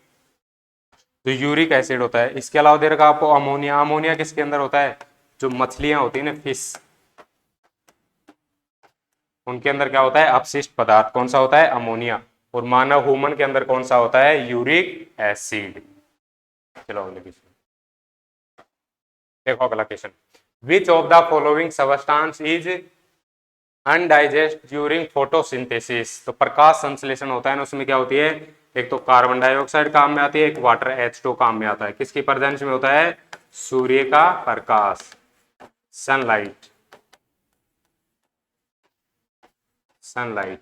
जो यूरिक एसिड होता है। इसके अलावा दे रखा आपको अमोनिया। अमोनिया किसके अंदर होता है, जो मछलियां होती है ना, फिश, उनके अंदर क्या होता है, अपशिष्ट पदार्थ। कौन सा होता है, अमोनिया। और मानव ह्यूमन के अंदर कौन सा होता है, यूरिक एसिड। चलो अगले क्वेश्चन देखो, अगला question, which of the following substance is अनडाइजेस्ट during photosynthesis. तो प्रकाश संश्लेषण होता है ना, उसमें क्या होती है, एक तो कार्बन डाइऑक्साइड काम में आती है, एक वाटर H2 काम में आता है। किसकी प्रेजेंस में होता है, सूर्य का प्रकाश, सनलाइट, सनलाइट।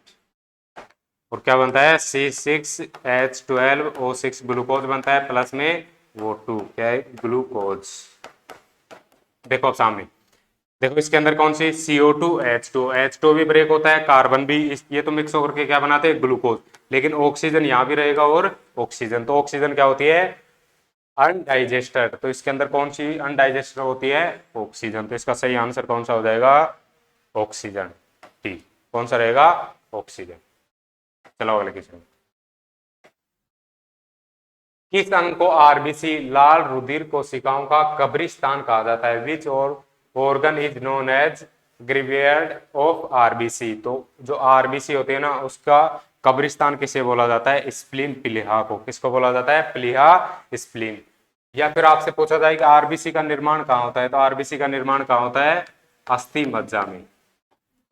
और क्या बनता है, C6H12O6 ग्लूकोज बनता है, प्लस में O2 क्या है, ग्लूकोज। देखो अब सामने, देखो इसके अंदर कौन सी, CO2 H2 भी ब्रेक होता है, कार्बन भी, ये तो मिक्स होकर के क्या बनाते हैं, ग्लूकोज। लेकिन ऑक्सीजन यहाँ भी रहेगा, और ऑक्सीजन, तो ऑक्सीजन क्या होती है, अनडाइजेस्टेड। तो इसके अंदर कौन सी अनडाइजेस्टेड होती है, ऑक्सीजन। तो इसका सही आंसर कौन सा हो जाएगा, ऑक्सीजन, टी। कौन सा रहेगा, ऑक्सीजन। चलो अगले क्वेश्चन, किस अंग को आरबीसी, लाल रुधिर कोशिकाओं का कब्रिस्तान कहा जाता है। विच और organ is known as graveyard of RBC. तो जो आरबीसी होते हैं ना, उसका कब्रिस्तान किसे बोला जाता है, स्प्लीन, प्लीहा को। किसको बोला जाता है, प्लीहा, स्प्लीन। या फिर आपसे पूछा जाए कि आरबीसी का निर्माण कहाँ होता है, तो आरबीसी का निर्माण कहाँ होता है, अस्थि मज्जा में,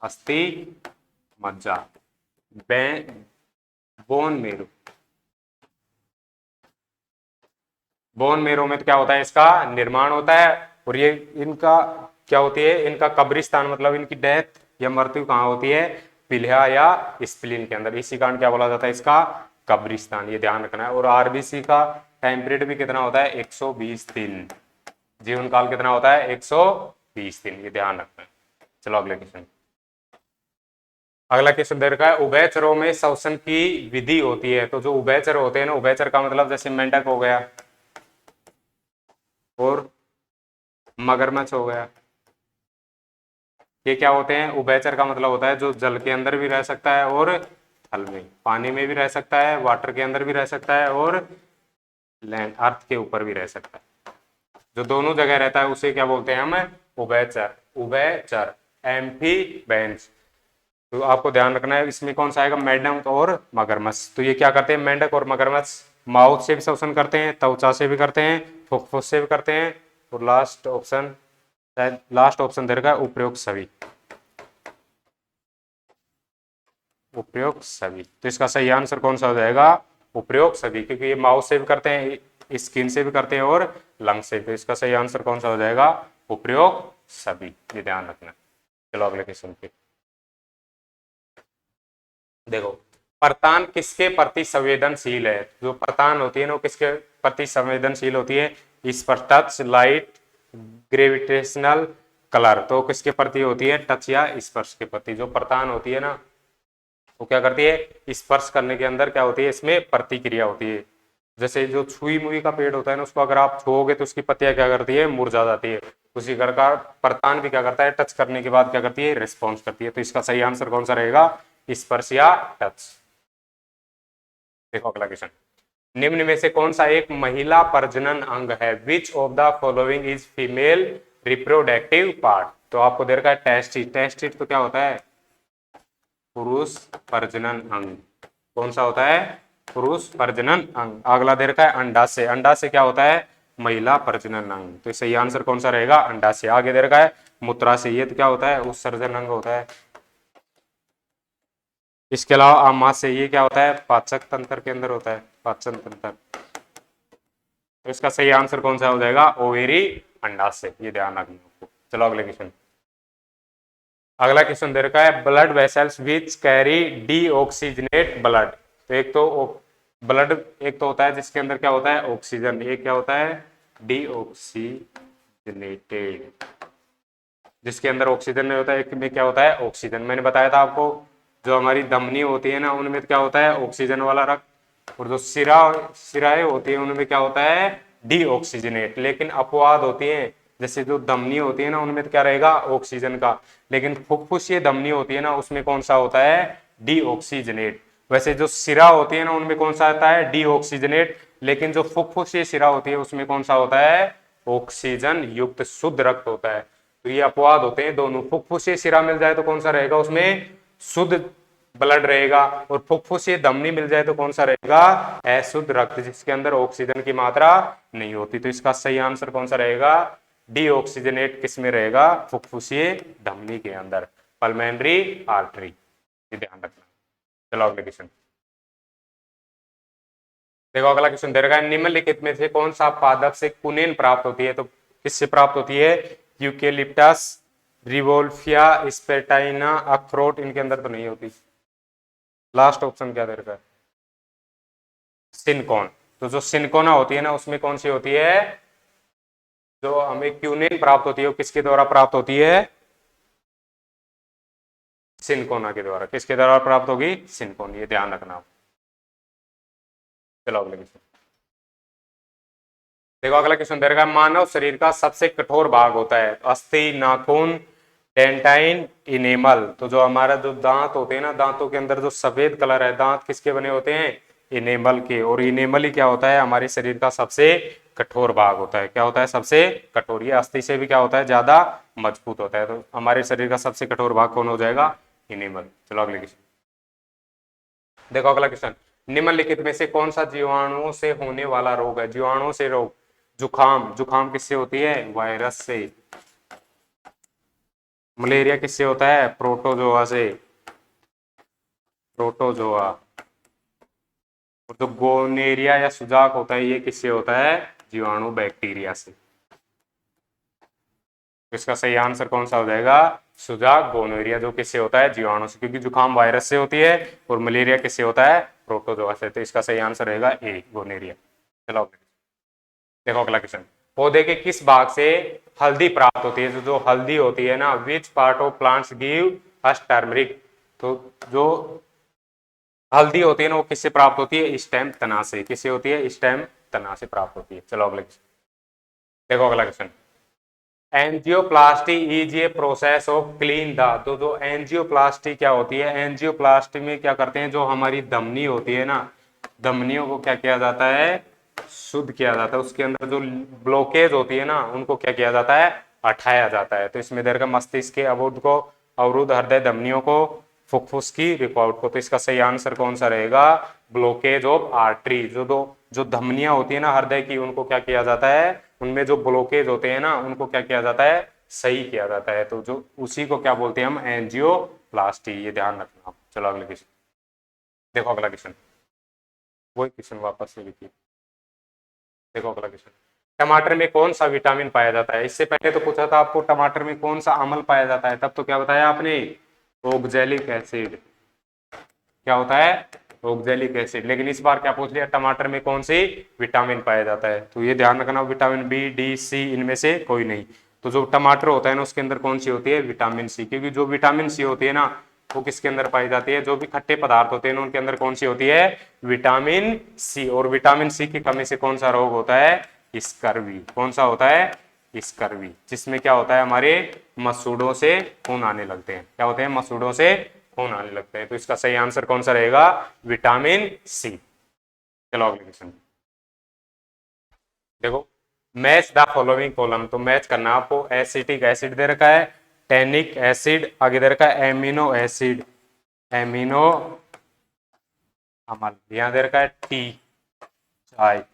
अस्थि मज्जा, बोन मेरो, बोन मेरो में तो क्या होता है, इसका निर्माण होता है। और ये इनका क्या होती है, इनका कब्रिस्तान मतलब इनकी डेथ या मृत्यु कहाँ होती है, पिलिया या स्प्लीन के अंदर। इसी कारण क्या बोला जाता है, इसका कब्रिस्तान। ये ध्यान रखना है। और आरबीसी का टाइम पीरियड भी कितना होता है, 120 दिन। जीवन काल कितना होता है, 120 दिन। ये ध्यान रखना है। चलो अगले क्वेश्चन, अगला क्वेश्चन दे रखा है, उभयचरों में श्वसन की विधि होती है। तो जो उभयचर होते हैं ना, उभयचर का मतलब जैसे मेंढक हो गया और मगरमच्छ हो गया, ये क्या होते हैं, उभयचर का मतलब होता है जो जल के अंदर भी रह सकता है और थल में, पानी में भी रह सकता है, वाटर के अंदर भी रह सकता है और लैंड अर्थ के ऊपर भी रह सकता है। जो दोनों जगह रहता है उसे क्या बोलते हैं हम? उभयचर। उभयचर, एम्फीबेंस। तो आपको ध्यान रखना है इसमें कौन सा आएगा? मेंढक और मगरमच्छ। तो ये क्या करते हैं? मेंढक और मगरमच्छ माउथ से भी श्वसन करते हैं, त्वचा से भी करते हैं, फुफ्फुस से भी करते हैं, और लास्ट ऑप्शन, शायद लास्ट ऑप्शन दे रखा है उपयुक्त सभी। उपयुक्त सभी, तो इसका सही आंसर कौन सा हो जाएगा? उपयुक्त सभी, क्योंकि ये माउथ से भी करते हैं, स्किन से भी करते हैं और लंग से। तो इसका सही आंसर कौन सा हो जाएगा? उपयुक्त सभी, ये ध्यान रखना। चलो अगले क्वेश्चन पे देखो, परतान किसके प्रति संवेदनशील है? जो परतान होती है ना वो किसके प्रति संवेदनशील होती है? इस पर टच, लाइट, ग्रेविटेशनल, कलर। तो किसके प्रति होती है? टच या स्पर्श के प्रति। जो परतान होती है ना वो क्या करती है? स्पर्श करने के अंदर क्या होती है? इसमें प्रतिक्रिया होती है। जैसे जो छुई मुई का पेड़ होता है ना उसको अगर आप छुओगे तो उसकी पत्तियां क्या करती है? मुरझा जाती है। उसी प्रकार का परतान भी क्या करता है? टच करने के बाद क्या करती है? रिस्पॉन्स करती है। तो इसका सही आंसर कौन सा रहेगा? स्पर्श या टच। देखो अगला क्वेश्चन, निम्न में से कौन सा एक महिला प्रजनन अंग है? Which of the following is female reproductive part? तो आपको दे रखा है टेस्टिस। टेस्टिस तो क्या होता है? पुरुष प्रजनन अंग। कौन सा होता है? पुरुष प्रजनन अंग। अगला दे रखा है अंडाशय। अंडाशय क्या होता है? महिला प्रजनन अंग। तो सही आंसर कौन सा रहेगा? अंडाशय। आगे दे रखा है मूत्राशय। ये तो क्या होता है? उत्सर्जन अंग होता है। इसके अलावा आमाशय, ये क्या होता है? पाचक तंत्र के अंदर होता है, पाचन तंत्र। तो इसका सही आंसर कौन सा हो जाएगा? ओवेरी, अंडाशय। ये ध्यान रखना आपको। चलो अगले क्वेश्चन। अगला क्वेश्चन दे रखा है blood vessels which carry deoxygenate blood. तो एक तो ब्लड एक तो होता है जिसके अंदर क्या होता है? ऑक्सीजन। एक क्या होता है? डीऑक्सीजनेटेड, जिसके अंदर ऑक्सीजन नहीं होता है। एक में क्या होता है? ऑक्सीजन। मैंने बताया था आपको जो हमारी धमनी होती है ना उनमें क्या होता है? ऑक्सीजन वाला रक्त। और जो सिराएं होती है उनमें क्या होता है? डीऑक्सीजनेट। लेकिन अपवाद होती है, जैसे जो धमनी होती है ना उनमें तो क्या रहेगा? ऑक्सीजन का। लेकिन फुफ्फुसीय धमनी होती है ना उसमें कौन सा होता है? डीऑक्सीजनेट। वैसे जो सिरा होती है ना उनमें कौन सा आता है? डीऑक्सीजनेट। लेकिन जो फुफ्फुसीय सिरा होती है उसमें कौन सा होता है? ऑक्सीजन युक्त शुद्ध रक्त होता है। तो ये अपवाद होते हैं दोनों। फुफ्फुसीय सिरा मिल जाए तो कौन सा रहेगा? उसमें शुद्ध ब्लड रहेगा। और फुफ्फुसीय धमनी मिल जाए तो कौन सा रहेगा? अशुद्ध रक्त, जिसके अंदर ऑक्सीजन की मात्रा नहीं होती। तो इसका सही आंसर कौन सा रहेगा? डीऑक्सीजनेट किस में रहेगा? फुफ्फुसीय धमनी के अंदर, पल्मोनरी आर्टरी। ये ध्यान रखना। चलो अगले क्वेश्चन देखो। अगला क्वेश्चन दे रखा है निम्नलिखित में से कौन सा पादप से कुनेन प्राप्त होती है? तो किससे प्राप्त होती है? यूकेलिप्टस, रिवोल्फिया, स्पेटाइना, अखरोट। इनके अंदर तो नहीं होती। लास्ट ऑप्शन क्या दे रखा है? सिनकॉन। तो जो सिनकोना होती है ना उसमें कौन सी होती है? जो हमें क्यूनिन प्राप्त होती है वो किसके द्वारा प्राप्त होती है? सिनकोना के द्वारा। किसके द्वारा प्राप्त होगी? सिनकोन। ये ध्यान रखना। चलो अगले क्वेश्चन देखो। अगला क्वेश्चन दे रखा है मानव शरीर का सबसे कठोर भाग होता है? अस्थि, नाखून, डेंटाइन, इनेमल। तो जो हमारा जो दांत होते हैं ना, दांतों के अंदर जो सफेद कलर है, दांत किसके बने होते हैं? इनेमल के। और इनेमल ही क्या होता है? हमारे शरीर का सबसे कठोर भाग होता है। क्या होता है? सबसे कठोर। ये अस्थि से भी क्या होता है? ज्यादा मजबूत होता है। तो हमारे शरीर का सबसे कठोर भाग कौन हो जाएगा? इनेमल। चलो अगले क्वेश्चन देखो। अगला क्वेश्चन निम्नलिखित में से कौन सा जीवाणुओं से होने वाला रोग है? जीवाणुओं से रोग। जुखाम। जुखाम किससे होती है? वायरस से। मलेरिया किससे होता है? प्रोटोजोआ से। प्रोटोजोआ। और जो गोनेरिया या सुजाक होता है ये किससे होता है? जीवाणु बैक्टीरिया से। तो इसका सही आंसर कौन सा हो जाएगा? सुजाक, गोनेरिया। जो किससे होता है? जीवाणु से। क्योंकि जुखाम वायरस से होती है और मलेरिया किससे होता है? प्रोटोजोआ से। तो इसका सही आंसर रहेगा ए, गोनेरिया। चलो देखो अगला क्वेश्चन। पौधे के किस भाग से हल्दी प्राप्त होती है? जो हल्दी होती है ना, which part of plants give us turmeric. तो जो हल्दी होती है ना वो किससे प्राप्त होती है? स्टेम, तना से। किससे होती है? स्टेम, तना से प्राप्त होती है। चलो अगले क्वेश्चन देखो। अगला question angioplasty is a process of clean the, तो जो एंजियोप्लास्टी क्या होती है, एंजियोप्लास्टी में क्या करते हैं, जो हमारी धमनी होती है ना, धमनियों को क्या किया जाता है, शुद्ध किया जाता है, उसके अंदर जो ब्लॉकेज होती है ना, उनको क्या किया जाता है, हटाया जाता है। तो इसमें देर का मस्तिष्क के अवरुद्ध को, अवरुद्ध हृदय धमनियों को, फुफ्फुस की रिपोर्ट को। तो इसका सही आंसर कौन सा रहेगा, ब्लॉकेज ऑफ आर्टरी। जो धमनियां होती है ना हृदय की, उनको क्या किया जाता है, उनमें जो ब्लॉकेज होते हैं ना, उनको क्या किया जाता है, सही किया जाता है। तो जो उसी को क्या बोलते हैं हम, एंजियोप्लास्टी। ये ध्यान रखना आप। चलो अगले क्वेश्चन देखो, अगला क्वेश्चन वही क्वेश्चन वापस से लिखिए। देखो अगला क्वेश्चन, टमाटर में कौन सा विटामिन पाया जाता है। इससे पहले तो पूछा था आपको टमाटर में कौन सा अम्ल पाया जाता है, तब तो क्या बताया आपने, ऑक्जेलिक एसिड। क्या होता है, ऑक्जेलिक एसिड। लेकिन इस बार क्या पूछ लिया, टमाटर में कौन सी विटामिन पाया जाता है। तो ये ध्यान रखना, विटामिन बी डी सी इनमें से कोई नहीं। तो जो टमाटर होता है ना, उसके अंदर कौन सी होती है, विटामिन सी। क्योंकि जो विटामिन सी होती है ना, वो किसके अंदर पाई जाती है, जो भी खट्टे पदार्थ होते हैं उनके अंदर कौन सी होती है, विटामिन सी। और विटामिन सी की कमी से कौन सा रोग होता है, स्कर्वी। कौन सा होता है, स्कर्वी, जिसमें क्या होता है, हमारे मसूड़ों से खून आने लगते हैं। क्या होते हैं, मसूड़ों से खून आने लगते हैं। तो इसका सही आंसर कौन सा रहेगा, विटामिन सी। चलो अगले क्वेश्चन देखो, मैच द फॉलोइंग कॉलम। तो मैच करना आपको, एसिटिक एसिड दे रखा है, टेनिक एसिड, आगे दे रखा है एमिनो एसिड, एमिनो अमल, यहां दे रखा है टी, चाय,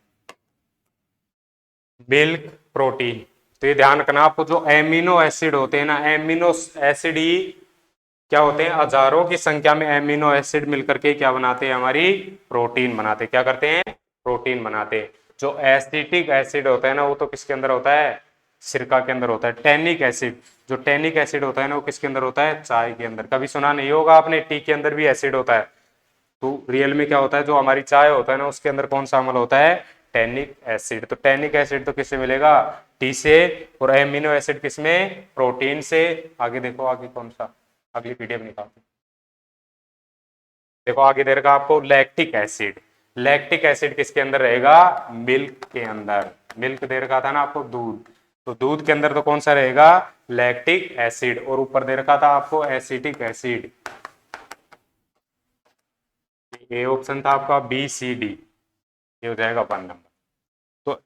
मिल्क, प्रोटीन। तो ये ध्यान रखना आपको, जो एमिनो एसिड होते हैं ना, एमिनो एसिड ही क्या होते हैं, हजारों की संख्या में एमिनो एसिड मिलकर के क्या बनाते हैं, हमारी प्रोटीन बनाते हैं। क्या करते हैं, प्रोटीन बनाते हैं। जो एसिटिक एसिड होता है ना, वो तो किसके अंदर होता है, सिरका के अंदर होता है। टेनिक एसिड, जो टेनिक एसिड होता है ना, वो किसके अंदर होता है, चाय के अंदर। कभी सुना नहीं होगा आपने, टी के अंदर भी एसिड होता है। तो रियल में क्या होता है, जो हमारी चाय होता है ना, उसके अंदर कौन सा अम्ल होता है, टेनिक एसिड। तो टेनिक एसिड तो किससे मिलेगा, टी से। और एमिनो एसिड किसमें, प्रोटीन से। आगे देखो, आगे कौन सा, अगली पीडीएफ निकालते देखो, आगे दे रखा आपको लैक्टिक एसिड। लैक्टिक एसिड किसके अंदर रहेगा, मिल्क के अंदर। मिल्क दे रखा था ना आपको, दूध। तो दूध के अंदर तो कौन सा रहेगा, लैक्टिक एसिड। और ऊपर दे रखा था आपको एसिटिक एसिड। ये ऑप्शन था आपका बी सी डी, ये हो जाएगा 1 नंबर। तो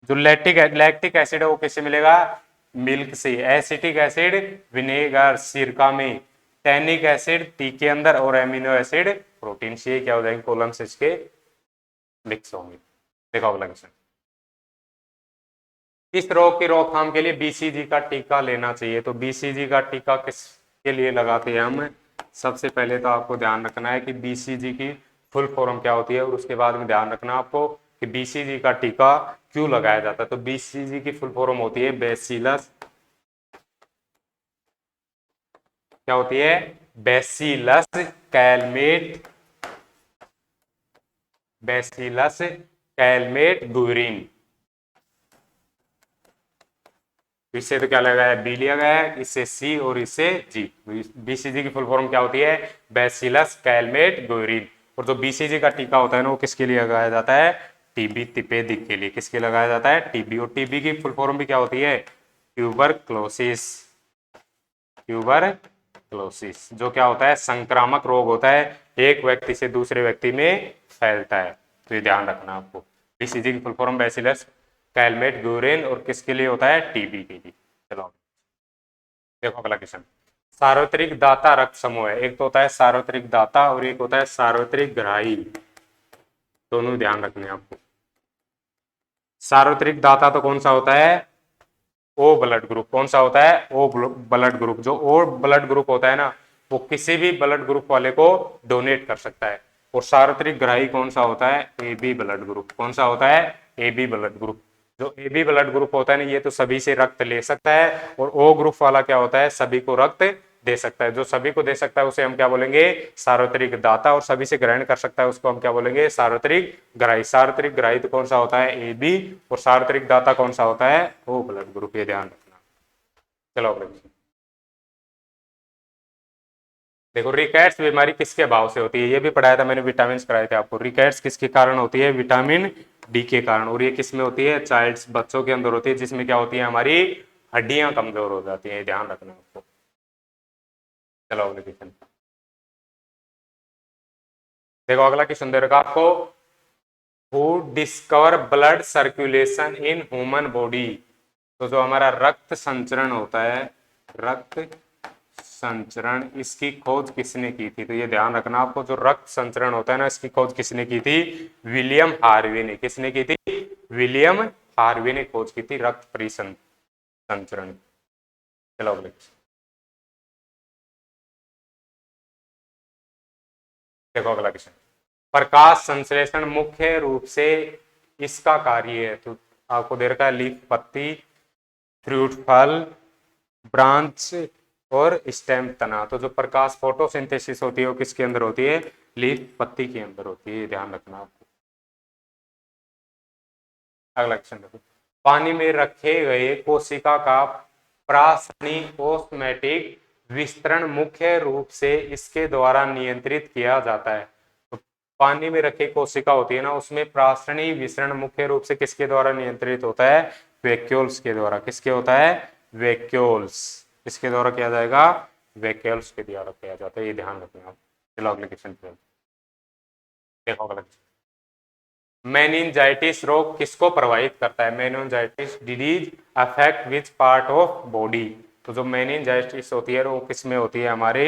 जो लैक्टिक एसिड है वो किससे मिलेगा, मिल्क से। एसिटिक एसिड विनेगर, सिरका में। टैनिक एसिड टी के अंदर, और एमिनो एसिड प्रोटीन से। क्या हो जाएंगे, कॉलम से इसके मिक्स होंगे। देखो अगला क्वेश्चन, किस रोग की रोकथाम के लिए बीसीजी का टीका लेना चाहिए। तो बीसीजी का टीका किसके लिए लगाते हैं हम। सबसे पहले तो आपको ध्यान रखना है कि बीसीजी की फुल फॉर्म क्या होती है, और उसके बाद में ध्यान रखना आपको कि बीसीजी का टीका क्यों लगाया जाता है। तो बीसीजी की फुल फॉर्म होती है बेसिलस, क्या होती है, bacillus Calmette, bacillus Calmette Guerin. इससे तो क्या लगाया है, बी लिया गया है, इससे सी और इससे जी। बीसीजी की फुल फॉर्म क्या होती है, बैसिलस कैलमेट गोरिन। और जो बीसीजी का टीका होता है ना, वो किसके लिए लगाया जाता है, टीबी तिपेदिक के लिए। किसके लगाया जाता है, टीबी। और टीबी की फुल फॉर्म भी क्या होती है, ट्यूबरक्लोसिस। ट्यूबरक्लोसिस जो क्या होता है, संक्रामक रोग होता है, एक व्यक्ति से दूसरे व्यक्ति में फैलता है। तो ये ध्यान रखना आपको, बीसीजी की फुल फॉर्म बैसिलस कैलमेट ग्यूरेन, और किसके लिए होता है, टीबी के लिए। चलो देखो अगला क्वेश्चन, सार्वत्रिक दाता रक्त समूह है। एक तो होता है सार्वत्रिक दाता, और एक होता है सार्वत्रिक ग्राही। दोनों ध्यान रखने हैं आपको। सार्वत्रिक दाता तो कौन सा होता है, ओ ब्लड ग्रुप। कौन सा होता है, ओ ब्लड ग्रुप। जो ओ ब्लड ग्रुप होता है ना, वो किसी भी ब्लड ग्रुप वाले को डोनेट कर सकता है। और सार्वत्रिक ग्राही कौन सा होता है, ए बी ब्लड ग्रुप। कौन सा होता है, ए बी ब्लड ग्रुप। जो ए बी ब्लड ग्रुप होता है ना, ये तो सभी से रक्त ले सकता है। और ओ ग्रुप वाला क्या होता है, सभी को रक्त दे सकता है। जो सभी को दे सकता है उसे हम क्या बोलेंगे, सार्वत्रिक दाता। और सभी से ग्रहण कर सकता है उसको हम क्या बोलेंगे, सार्वत्रिक ग्राही। सार्वत्रिक ग्राही तो कौन सा होता है, ए बी। और सार्वत्रिक दाता कौन सा होता है, ओ ब्लड ग्रुप। ये ध्यान रखना। चलो अगले क्वेश्चन देखो, रिकेट्स बीमारी किसके अभाव से होती है। ये भी पढ़ाया था मैंने, विटामिन कराए थे आपको। रिकेट्स किसके कारण होती है, विटामिन डी के कारण। और ये किस में होती है? चाइल्ड्स, बच्चों के अंदर होती है, जिसमें क्या होती है? हमारी हड्डियां कमजोर हो जाती हैं, ध्यान रखना आपको। चलो अगले क्वेश्चन देखो। अगला क्वेश्चन दे रखा आपको, who discover blood circulation in human body. तो जो हमारा रक्त संचरण होता है, रक्त संचरण, इसकी खोज किसने की थी? तो ये ध्यान रखना आपको, जो रक्त संचरण होता है ना, इसकी खोज किसने की थी? विलियम हार्वे ने। किसने की थी? विलियम हार्वे ने खोज की थी रक्त परिसंचरण। चलो अगले। देखो अगला क्वेश्चन, प्रकाश संश्लेषण मुख्य रूप से इसका कार्य है। तो आपको दे रखा है लीफ, पत्ती, फ्रूट, फल, ब्रांच और स्टेम, तना। तो जो प्रकाश फोटोसिंथेसिस होती है वो किसके अंदर होती है? लीफ, पत्ती के अंदर होती है, ध्यान रखना आपको। अगला क्वेश्चन देखो, पानी में रखे गए कोशिका का प्रासनी ओस्मोटिक विस्तरण मुख्य रूप से इसके द्वारा नियंत्रित किया जाता है। तो पानी में रखे कोशिका होती है ना, उसमें प्रासनी विसरण मुख्य रूप से किसके द्वारा नियंत्रित होता है? वैक्यूल्स के द्वारा। किसके होता है? वैक्यूल्स। किसके द्वारा किया जाएगा? वैक्यूल्स के द्वारा किया जाता है, ये ध्यान रखना आप। चलो अगले क्वेश्चन पे देखो। अगला मेनिंजाइटिस रोग किसको प्रभावित करता है? Meningitis disease affect which part of body. तो जो मेनिंजाइटिस होती है वो किस में होती है? हमारे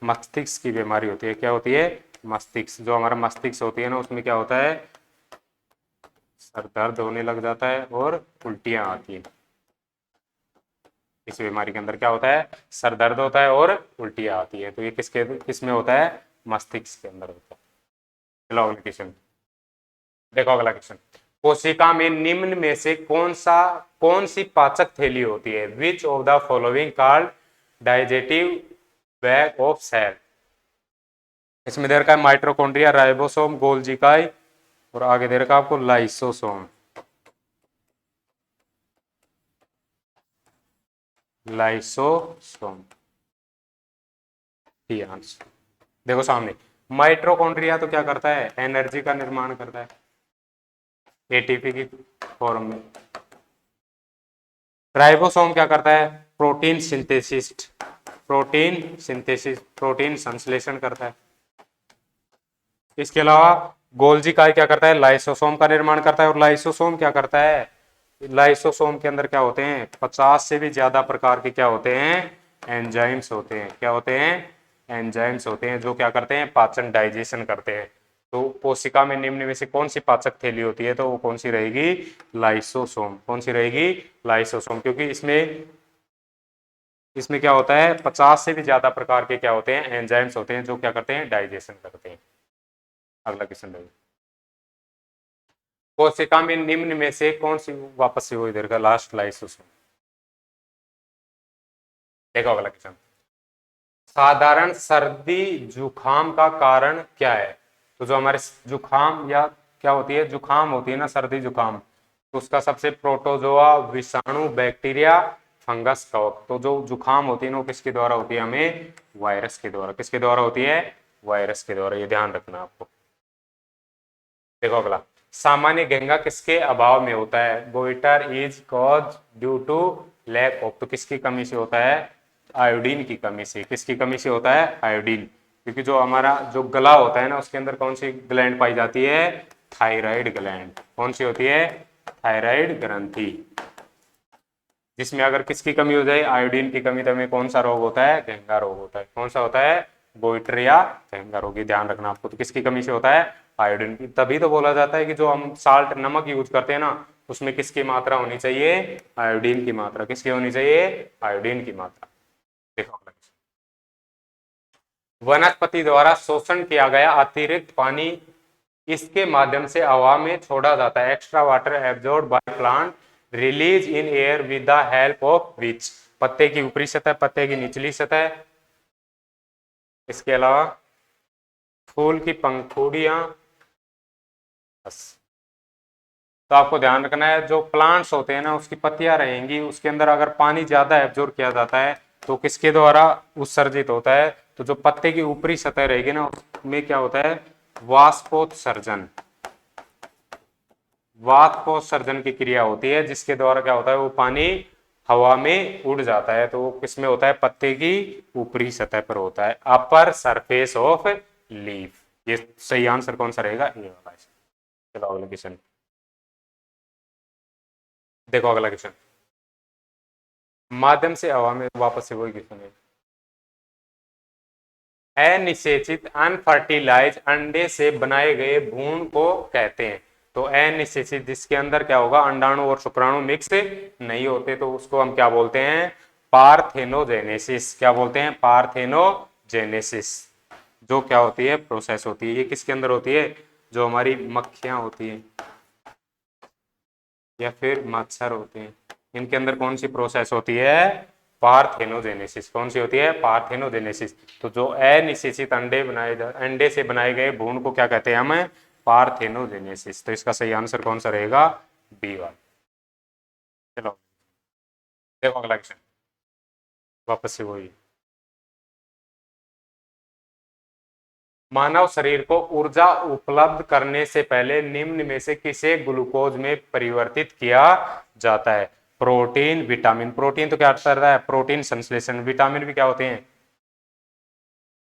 मस्तिष्क की बीमारी होती है। क्या होती है? मस्तिष्क। जो हमारा मस्तिष्क होती है ना, उसमें क्या होता है? सर दर्द होने लग जाता है और उल्टियां आती है। इस बीमारी के अंदर क्या होता है? सर दर्द होता है और उल्टियां आती है। तो ये किस में होता है? मस्तिष्क के अंदर होता है। चलो अगला क्वेश्चन देखो। अगला क्वेश्चन, कोशिका में निम्न में से कौन सी पाचक थैली होती है? Which of the following called digestive bag of cell. इसमें दे रखा है माइटोकॉन्ड्रिया, राइबोसोम, गोल्जी इकाई और आगे दे रखा है आपको लाइसोसोम। लाइसोसोम देखो सामने। माइटोकॉन्ड्रिया तो क्या करता है? एनर्जी का निर्माण करता है एटीपी की फॉर्म में। राइबोसोम क्या करता है? प्रोटीन सिंथेसिस, प्रोटीन संश्लेषण करता है। इसके अलावा गोल्जी इकाई क्या करता है? लाइसोसोम का निर्माण करता है। और लाइसोसोम क्या करता है? लाइसोसोम के अंदर क्या होते हैं? 50 से भी ज्यादा प्रकार के क्या होते हैं? एंजाइम्स होते हैं। क्या होते हैं? एंजाइम्स होते हैं, जो क्या करते हैं? पाचन, डाइजेशन करते हैं। तो कोशिका में निम्न में से कौन सी पाचक थैली होती है? तो वो कौन सी रहेगी? लाइसोसोम। कौन सी रहेगी? लाइसोसोम। क्योंकि इसमें क्या होता है? 50 से भी ज्यादा प्रकार के क्या होते हैं? एंजाइम्स होते हैं, जो क्या करते हैं? डाइजेशन करते हैं। अगला क्वेश्चन देखिए, कोशिका में निम्न में से कौन सी, वापस से वो इधर का लास्ट लाइसोसोम। देखो अगला क्वेश्चन, साधारण सर्दी जुखाम का कारण क्या है? तो जो हमारे जुखाम या क्या होती है, जुखाम होती है ना, सर्दी जुखाम, तो उसका सबसे प्रोटोजोआ, विषाणु, बैक्टीरिया, फंगस, कवक। तो जो जुखाम होती है ना, वो किसके द्वारा होती है? हमें वायरस के द्वारा। किसके द्वारा होती है? वायरस के द्वारा, ये ध्यान रखना आपको। देखो अगला, सामान्य गेंगा किसके अभाव में होता है? Goitre is cause due to lack of. तो किसकी कमी से होता है? आयोडीन की कमी से। किसकी कमी से होता है? आयोडीन। क्योंकि जो हमारा जो गला होता है ना, उसके अंदर कौन सी ग्लैंड पाई जाती है? Thyroid gland. कौन सी होती है? थायराइड ग्रंथि। जिसमें अगर किसकी कमी हो जाए? आयोडीन की कमी, तो हमें कौन सा रोग होता है? घेंगा रोग होता है। कौन सा होता है? गोइटर या घेंगा रोग, ये ध्यान रखना आपको। तो किसकी कमी से होता है? आयोडीन की। तभी तो बोला जाता है कि जो हम साल्ट, नमक यूज करते हैं ना, उसमें किसकी मात्रा होनी चाहिए? आयोडीन की मात्रा। किसकी होनी चाहिए? आयोडीन की मात्रा। देखो, वनस्पति द्वारा शोषण किया गया अतिरिक्त पानी इसके माध्यम से हवा में छोड़ा जाता है। Extra water absorb by plant release in air with the help of which. पत्ते की ऊपरी सतह, पत्ते की निचली सतह, इसके अलावा फूल की पंखुड़ियां। बस। तो आपको ध्यान रखना है, जो प्लांट्स होते हैं ना, उसकी पत्तियां रहेंगी, उसके अंदर अगर पानी ज्यादा एब्जॉर्ब किया जाता है तो किसके द्वारा उत्सर्जित होता है? तो जो पत्ते की ऊपरी सतह रहेगी ना, उसमें क्या होता है? वाष्पोत्सर्जन। वाष्पोत्सर्जन की क्रिया होती है, जिसके द्वारा क्या होता है, वो पानी हवा में उड़ जाता है। तो वो किसमें होता है, पत्ते की ऊपरी सतह पर होता है, अपर सरफेस ऑफ लीफ। ये सही आंसर कौन सा रहेगा, ये वाला। चलो अगला क्वेश्चन देखो, अगला क्वेश्चन माध्यम से हवा में, वापस से वही क्वेश्चन है। अनिषेचित अनफर्टिलाइज अंडे से बनाए गए भ्रूण को कहते हैं। तो अनिषेचित जिसके अंदर क्या होगा, अंडाणु और शुक्राणु मिक्स नहीं होते, तो उसको हम क्या बोलते हैं, पार्थेनोजेनेसिस। क्या बोलते हैं, पार्थेनोजेनेसिस। जो क्या होती है, प्रोसेस होती है। ये किसके अंदर होती है, जो हमारी मक्खियां होती हैं या फिर मच्छर होते हैं, इनके अंदर कौन सी प्रोसेस होती है, पार्थेनोजेनेसिस। कौन सी होती है, पार्थेनोजेनेसिस। तो जो अनिषेचित अंडे से बनाए गए भ्रूण को क्या कहते हैं हम, पार्थेनोजेनेसिस। तो इसका सही आंसर कौन सा रहेगा, बी वाला। चलो देखो अगला क्वेश्चन, वापस से वही। मानव शरीर को ऊर्जा उपलब्ध करने से पहले निम्न में से किसे ग्लूकोज में परिवर्तित किया जाता है। Protein, vitamin. प्रोटीन तो क्या कर रहा है, प्रोटीन संश्लेषण। विटामिन भी क्या होते हैं,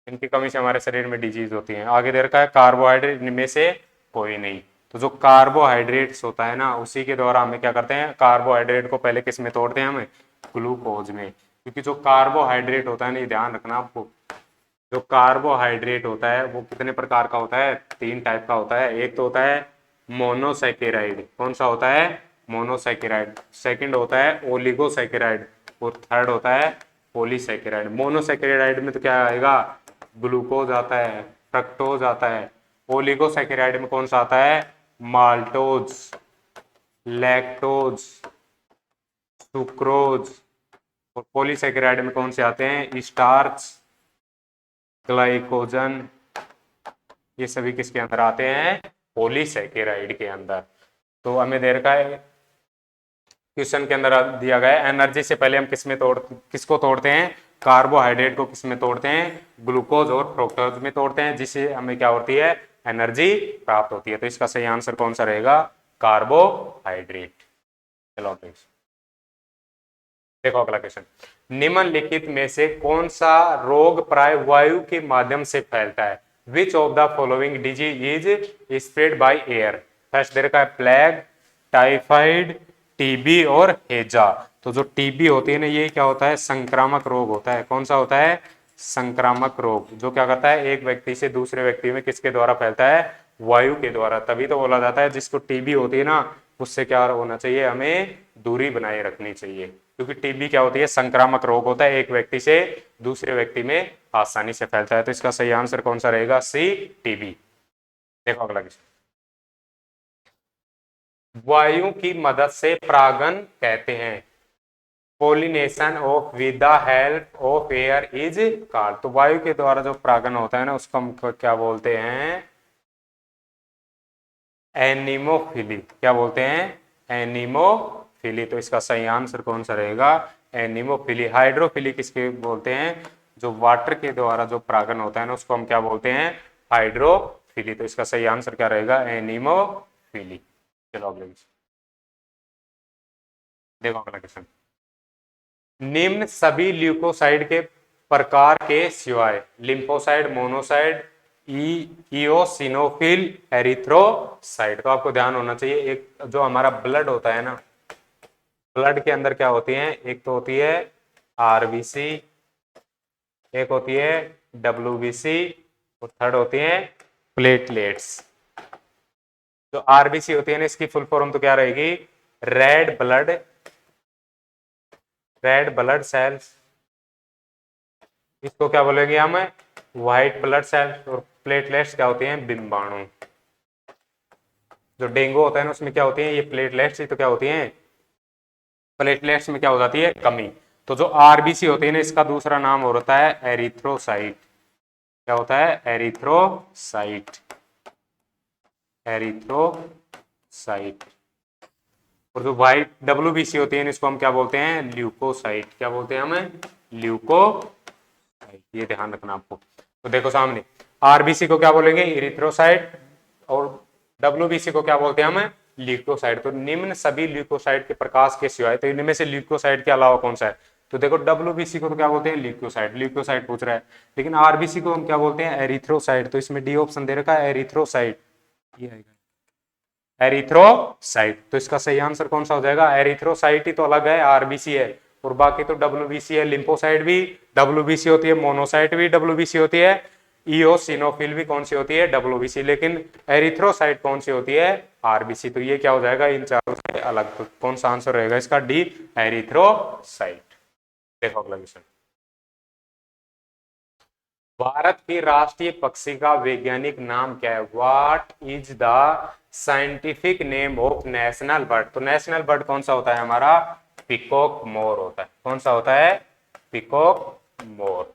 इनकी कमी से हमारे शरीर में डिजीज होती है। आगे दे रखा है कार्बोहाइड्रेट, इनमें से कोई नहीं। तो जो कार्बोहाइड्रेट्स होता है ना, उसी के द्वारा हमें क्या करते हैं, कार्बोहाइड्रेट को पहले किस में तोड़ते हैं, हमें ग्लूकोज में। क्योंकि जो कार्बोहाइड्रेट होता है ना, ये ध्यान रखना आपको, जो कार्बोहाइड्रेट होता है वो कितने प्रकार का होता है, 3 टाइप का होता है। एक तो होता है मोनोसैकेराइड। कौन सा होता है, मोनोसैकेराइड। सेकंड होता है ओलिगोसैकेराइड, और थर्ड होता है पॉलीसैकेराइड। मोनोसैकेराइड में तो क्या आएगा, ग्लूकोज आता है, फ्रक्टोज आता है। ओलिगोसैकेराइड में कौन सा आता है, माल्टोज, लैक्टोज, सुक्रोज। और पॉलीसैकेराइड में कौन से आते हैं, स्टार्च, ग्लाइकोजन। ये सभी किसके अंदर आते हैं, पॉलीसैकेराइड के अंदर। तो हमें दे रखा है क्वेश्चन के अंदर दिया गया है, एनर्जी से पहले हम किसको तोड़ते हैं, कार्बोहाइड्रेट को किसमें तोड़ते हैं, ग्लूकोज और फ्रुक्टोज में तोड़ते हैं, जिससे हमें क्या होती है, एनर्जी प्राप्त होती है। तो इसका सही आंसर कौन सा रहेगा, कार्बोहाइड्रेट। चलो देखो अगला क्वेश्चन, निम्नलिखित में से कौन सा रोग प्राय वायु के माध्यम से फैलता है। Which of the following disease is spread by air. First दे रखा है प्लेग, टाइफाइड, टीबी और हेजा। तो जो टीबी होती है ना, ये क्या होता है, संक्रामक रोग होता है। कौन सा होता है, संक्रामक रोग, जो क्या करता है, एक व्यक्ति से दूसरे व्यक्ति में किसके द्वारा फैलता है, वायु के द्वारा। तभी तो बोला जाता है जिसको टीबी होती है ना, उससे क्या होना चाहिए, हमें दूरी बनाए रखनी चाहिए। क्योंकि टीबी क्या होती है, संक्रामक रोग होता है, एक व्यक्ति से दूसरे व्यक्ति में आसानी से फैलता है। तो इसका सही आंसर कौन सा रहेगा, सी, टीबी। देखो अगला क्वेश्चन, वायु की मदद से परागण कहते हैं। Pollination of with the help of air is called. तो वायु के द्वारा जो परागण होता है ना, उसको हम क्या बोलते हैं, एनिमोफिली। क्या बोलते हैं, एनिमोफिली। तो इसका सही आंसर कौन सा रहेगा, एनिमोफिली। हाइड्रोफिली किसके बोलते हैं, जो वाटर के द्वारा जो परागण होता है ना, उसको हम क्या बोलते हैं, हाइड्रोफिली। तो इसका सही आंसर क्या रहेगा, एनिमोफिली। चलो अगले देखो अगला क्वेश्चन, निम्न सभी ल्यूकोसाइड के प्रकार के सिवाय लिम्फोसाइड, मोनोसाइड, इओसिनोफिल, एरिथ्रोसाइट। तो आपको ध्यान होना चाहिए, एक जो हमारा ब्लड होता है ना, ब्लड के अंदर क्या होती है, एक तो होती है आरबीसी, एक होती है डब्ल्यूबीसी, और थर्ड होती है प्लेटलेट्स। जो आरबीसी होती है ना, इसकी फुल फॉर्म तो क्या रहेगी, red blood, red blood cells. इसको क्या बोलेंगे हम, व्हाइट ब्लड सेल्स। और प्लेटलेट्स क्या होती हैं, बिंबाणु। जो डेंगू होता है ना, उसमें क्या होती है, ये प्लेटलेट्स ही तो क्या होती हैं, प्लेटलेट्स में क्या हो जाती है, कमी। तो जो आरबीसी होती है ना, इसका दूसरा नाम होता है एरिथ्रोसाइट। क्या होता है, एरिथ्रोसाइट, एरिथ्रोसाइट। और जो व्हाइट डब्ल्यूबीसी होती है, इसको हम क्या बोलते हैं, ल्यूकोसाइट। क्या बोलते हैं हमें, ल्यूकोसाइट। ये ध्यान रखना आपको। तो देखो सामने, आरबीसी को क्या बोलेंगे, एरिथ्रोसाइट, और डब्ल्यूबीसी को क्या बोलते हैं हम, ल्यूकोसाइट। तो निम्न सभी ल्यूकोसाइट के प्रकाश के सिवाय, तो इनमें से ल्यूकोसाइट के अलावा कौन सा है? तो देखो डब्ल्यूबीसी को तो क्या बोलते हैं? ल्यूकोसाइट। ल्यूकोसाइट पूछ रहा है। लेकिन आरबीसी को हम क्या बोलते हैं? एरिथ्रोसाइट। तो इसमें डी ऑप्शन दे रखा है एरिथ्रोसाइट, ये आएगा एरिथ्रोसाइट। तो इसका सही आंसर कौन सा हो जाएगा? एरिथ्रोसाइट ही तो अलग है, आरबीसी है, और बाकी तो डब्ल्यूबीसी है। लिम्फोसाइट भी डब्ल्यूबीसी होती है, मोनोसाइट भी डब्ल्यूबीसी होती है, इओसिनोफिल भी कौन सी होती है? डब्ल्यूबीसी। लेकिन एरिथ्रोसाइट कौन सी होती है? आरबीसी। तो ये क्या हो जाएगा? इन चारों से अलग। तो कौन सा आंसर रहेगा इसका? D, erythrocyte. देखो अगला क्वेश्चन। भारत की राष्ट्रीय पक्षी का वैज्ञानिक नाम क्या है? What is the scientific name of national bird? तो नेशनल बर्ड कौन सा होता है हमारा? पिकॉक मोर होता है। कौन सा होता है? पिकॉक मोर।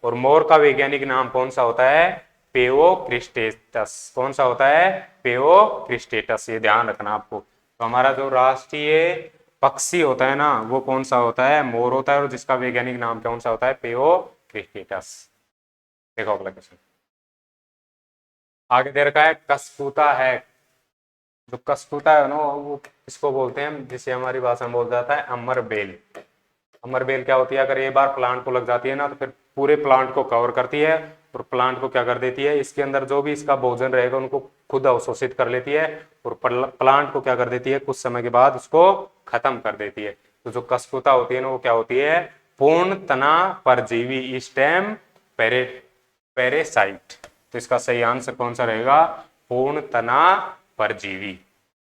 और मोर का वैज्ञानिक नाम कौन सा होता है? पेओक्रिस्टेटस। कौन सा होता है? पेओक्रिस्टेटस। ये ध्यान रखना आपको। तो हमारा जो राष्ट्रीय पक्षी होता है ना, वो कौन सा होता है? मोर होता है, और जिसका वैज्ञानिक नाम कौन सा होता है? पेओक्रिस्टेटस। देखो अगला क्वेश्चन। आगे दे रखा है कस्कुता है। जो कस्कुता है ना, वो इसको बोलते हैं, जिसे हमारी भाषा में बोल जाता है अमर बेल। अमर बेल क्या होती है? अगर एक बार प्लांट को लग जाती है ना, तो फिर पूरे प्लांट को कवर करती है, और प्लांट को क्या कर देती है? इसके अंदर जो भी इसका भोजन रहेगा उनको खुद अवशोषित कर लेती है, और प्लांट को क्या कर देती है? कुछ समय के बाद उसको खत्म कर देती है। तो जो कस्कुता होती है ना, वो क्या होती है? पूर्ण तना परजीवी, स्टेम पेरेसाइट। तो इसका सही आंसर कौन सा रहेगा? पूर्ण तना परजीवी।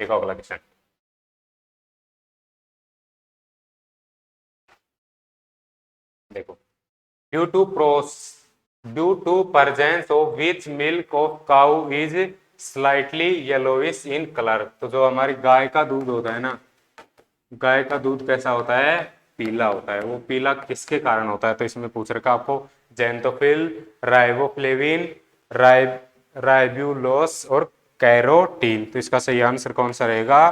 देखो अगला क्वेश्चन। देखो, due to presence of which milk of cow is slightly yellowish in color। तो जो हमारी गाय का दूध होता है ना, गाय का दूध कैसा होता है? पीला होता है। वो पीला किसके कारण होता है? तो इसमें पूछ रखा आपको जेंथोफिल, राइबोफ्लेविन, राइब्यूलोस और कैरोटीन। तो इसका सही आंसर कौन सा रहेगा?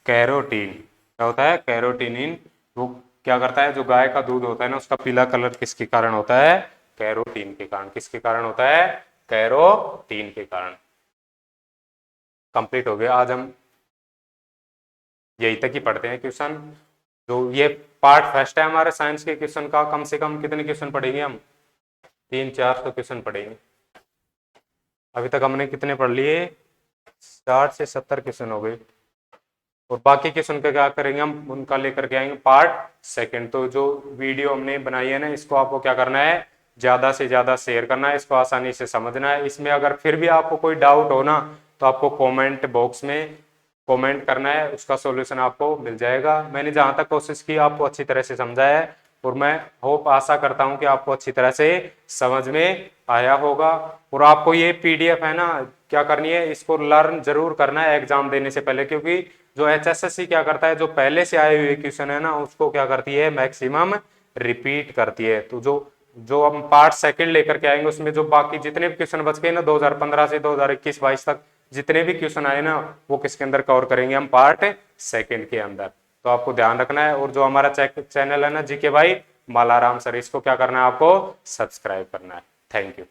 कैरोटीन। क्या होता है? कैरोटीनिन। वो क्या करता है? जो गाय का दूध होता है ना, उसका पीला कलर किसके कारण होता है? कैरोटीन के कारण। किसके कारण होता है? कैरोटीन के कारण। कंप्लीट हो गया। आज हम यही तक ही पढ़ते हैं क्वेश्चन। जो ये पार्ट फर्स्ट है हमारे साइंस के क्वेश्चन का, कम से कम कितने क्वेश्चन पढ़ेंगे हम? 300-400 क्वेश्चन पढ़ेंगे। अभी तक हमने कितने पढ़ लिए? 60 से 70 क्वेश्चन हो गए। और बाकी क्वेश्चन का क्या करेंगे? हम उनका लेकर के आएंगे पार्ट सेकंड। तो जो वीडियो हमने बनाई है ना, इसको आपको क्या करना है? ज्यादा से ज्यादा शेयर करना है, इसको आसानी से समझना है। इसमें अगर फिर भी आपको कोई डाउट हो ना, तो आपको कमेंट बॉक्स में कमेंट करना है, उसका सॉल्यूशन आपको मिल जाएगा। मैंने जहां तक कोशिश की आपको अच्छी तरह से समझाया है, और मैं होप आशा करता हूं कि आपको अच्छी तरह से समझ में आया होगा। और आपको ये पीडीएफ है ना, क्या करनी है? इसको लर्न जरूर करना है एग्जाम देने से पहले, क्योंकि जो एचएसएससी क्या करता है, जो पहले से आए हुए क्वेश्चन है ना, उसको क्या करती है? मैक्सिमम रिपीट करती है। तो जो जो हम पार्ट सेकंड लेकर के आएंगे, उसमें जो बाकी जितने भी क्वेश्चन बच गए ना 2015 से 2021-22 तक, जितने भी क्वेश्चन आए ना, वो किसके अंदर कवर करेंगे हम? पार्ट सेकंड के अंदर। तो आपको ध्यान रखना है। और जो हमारा चैनल है ना जीके भाई मालाराम सर, इसको क्या करना है? आपको सब्सक्राइब करना है। Thank you.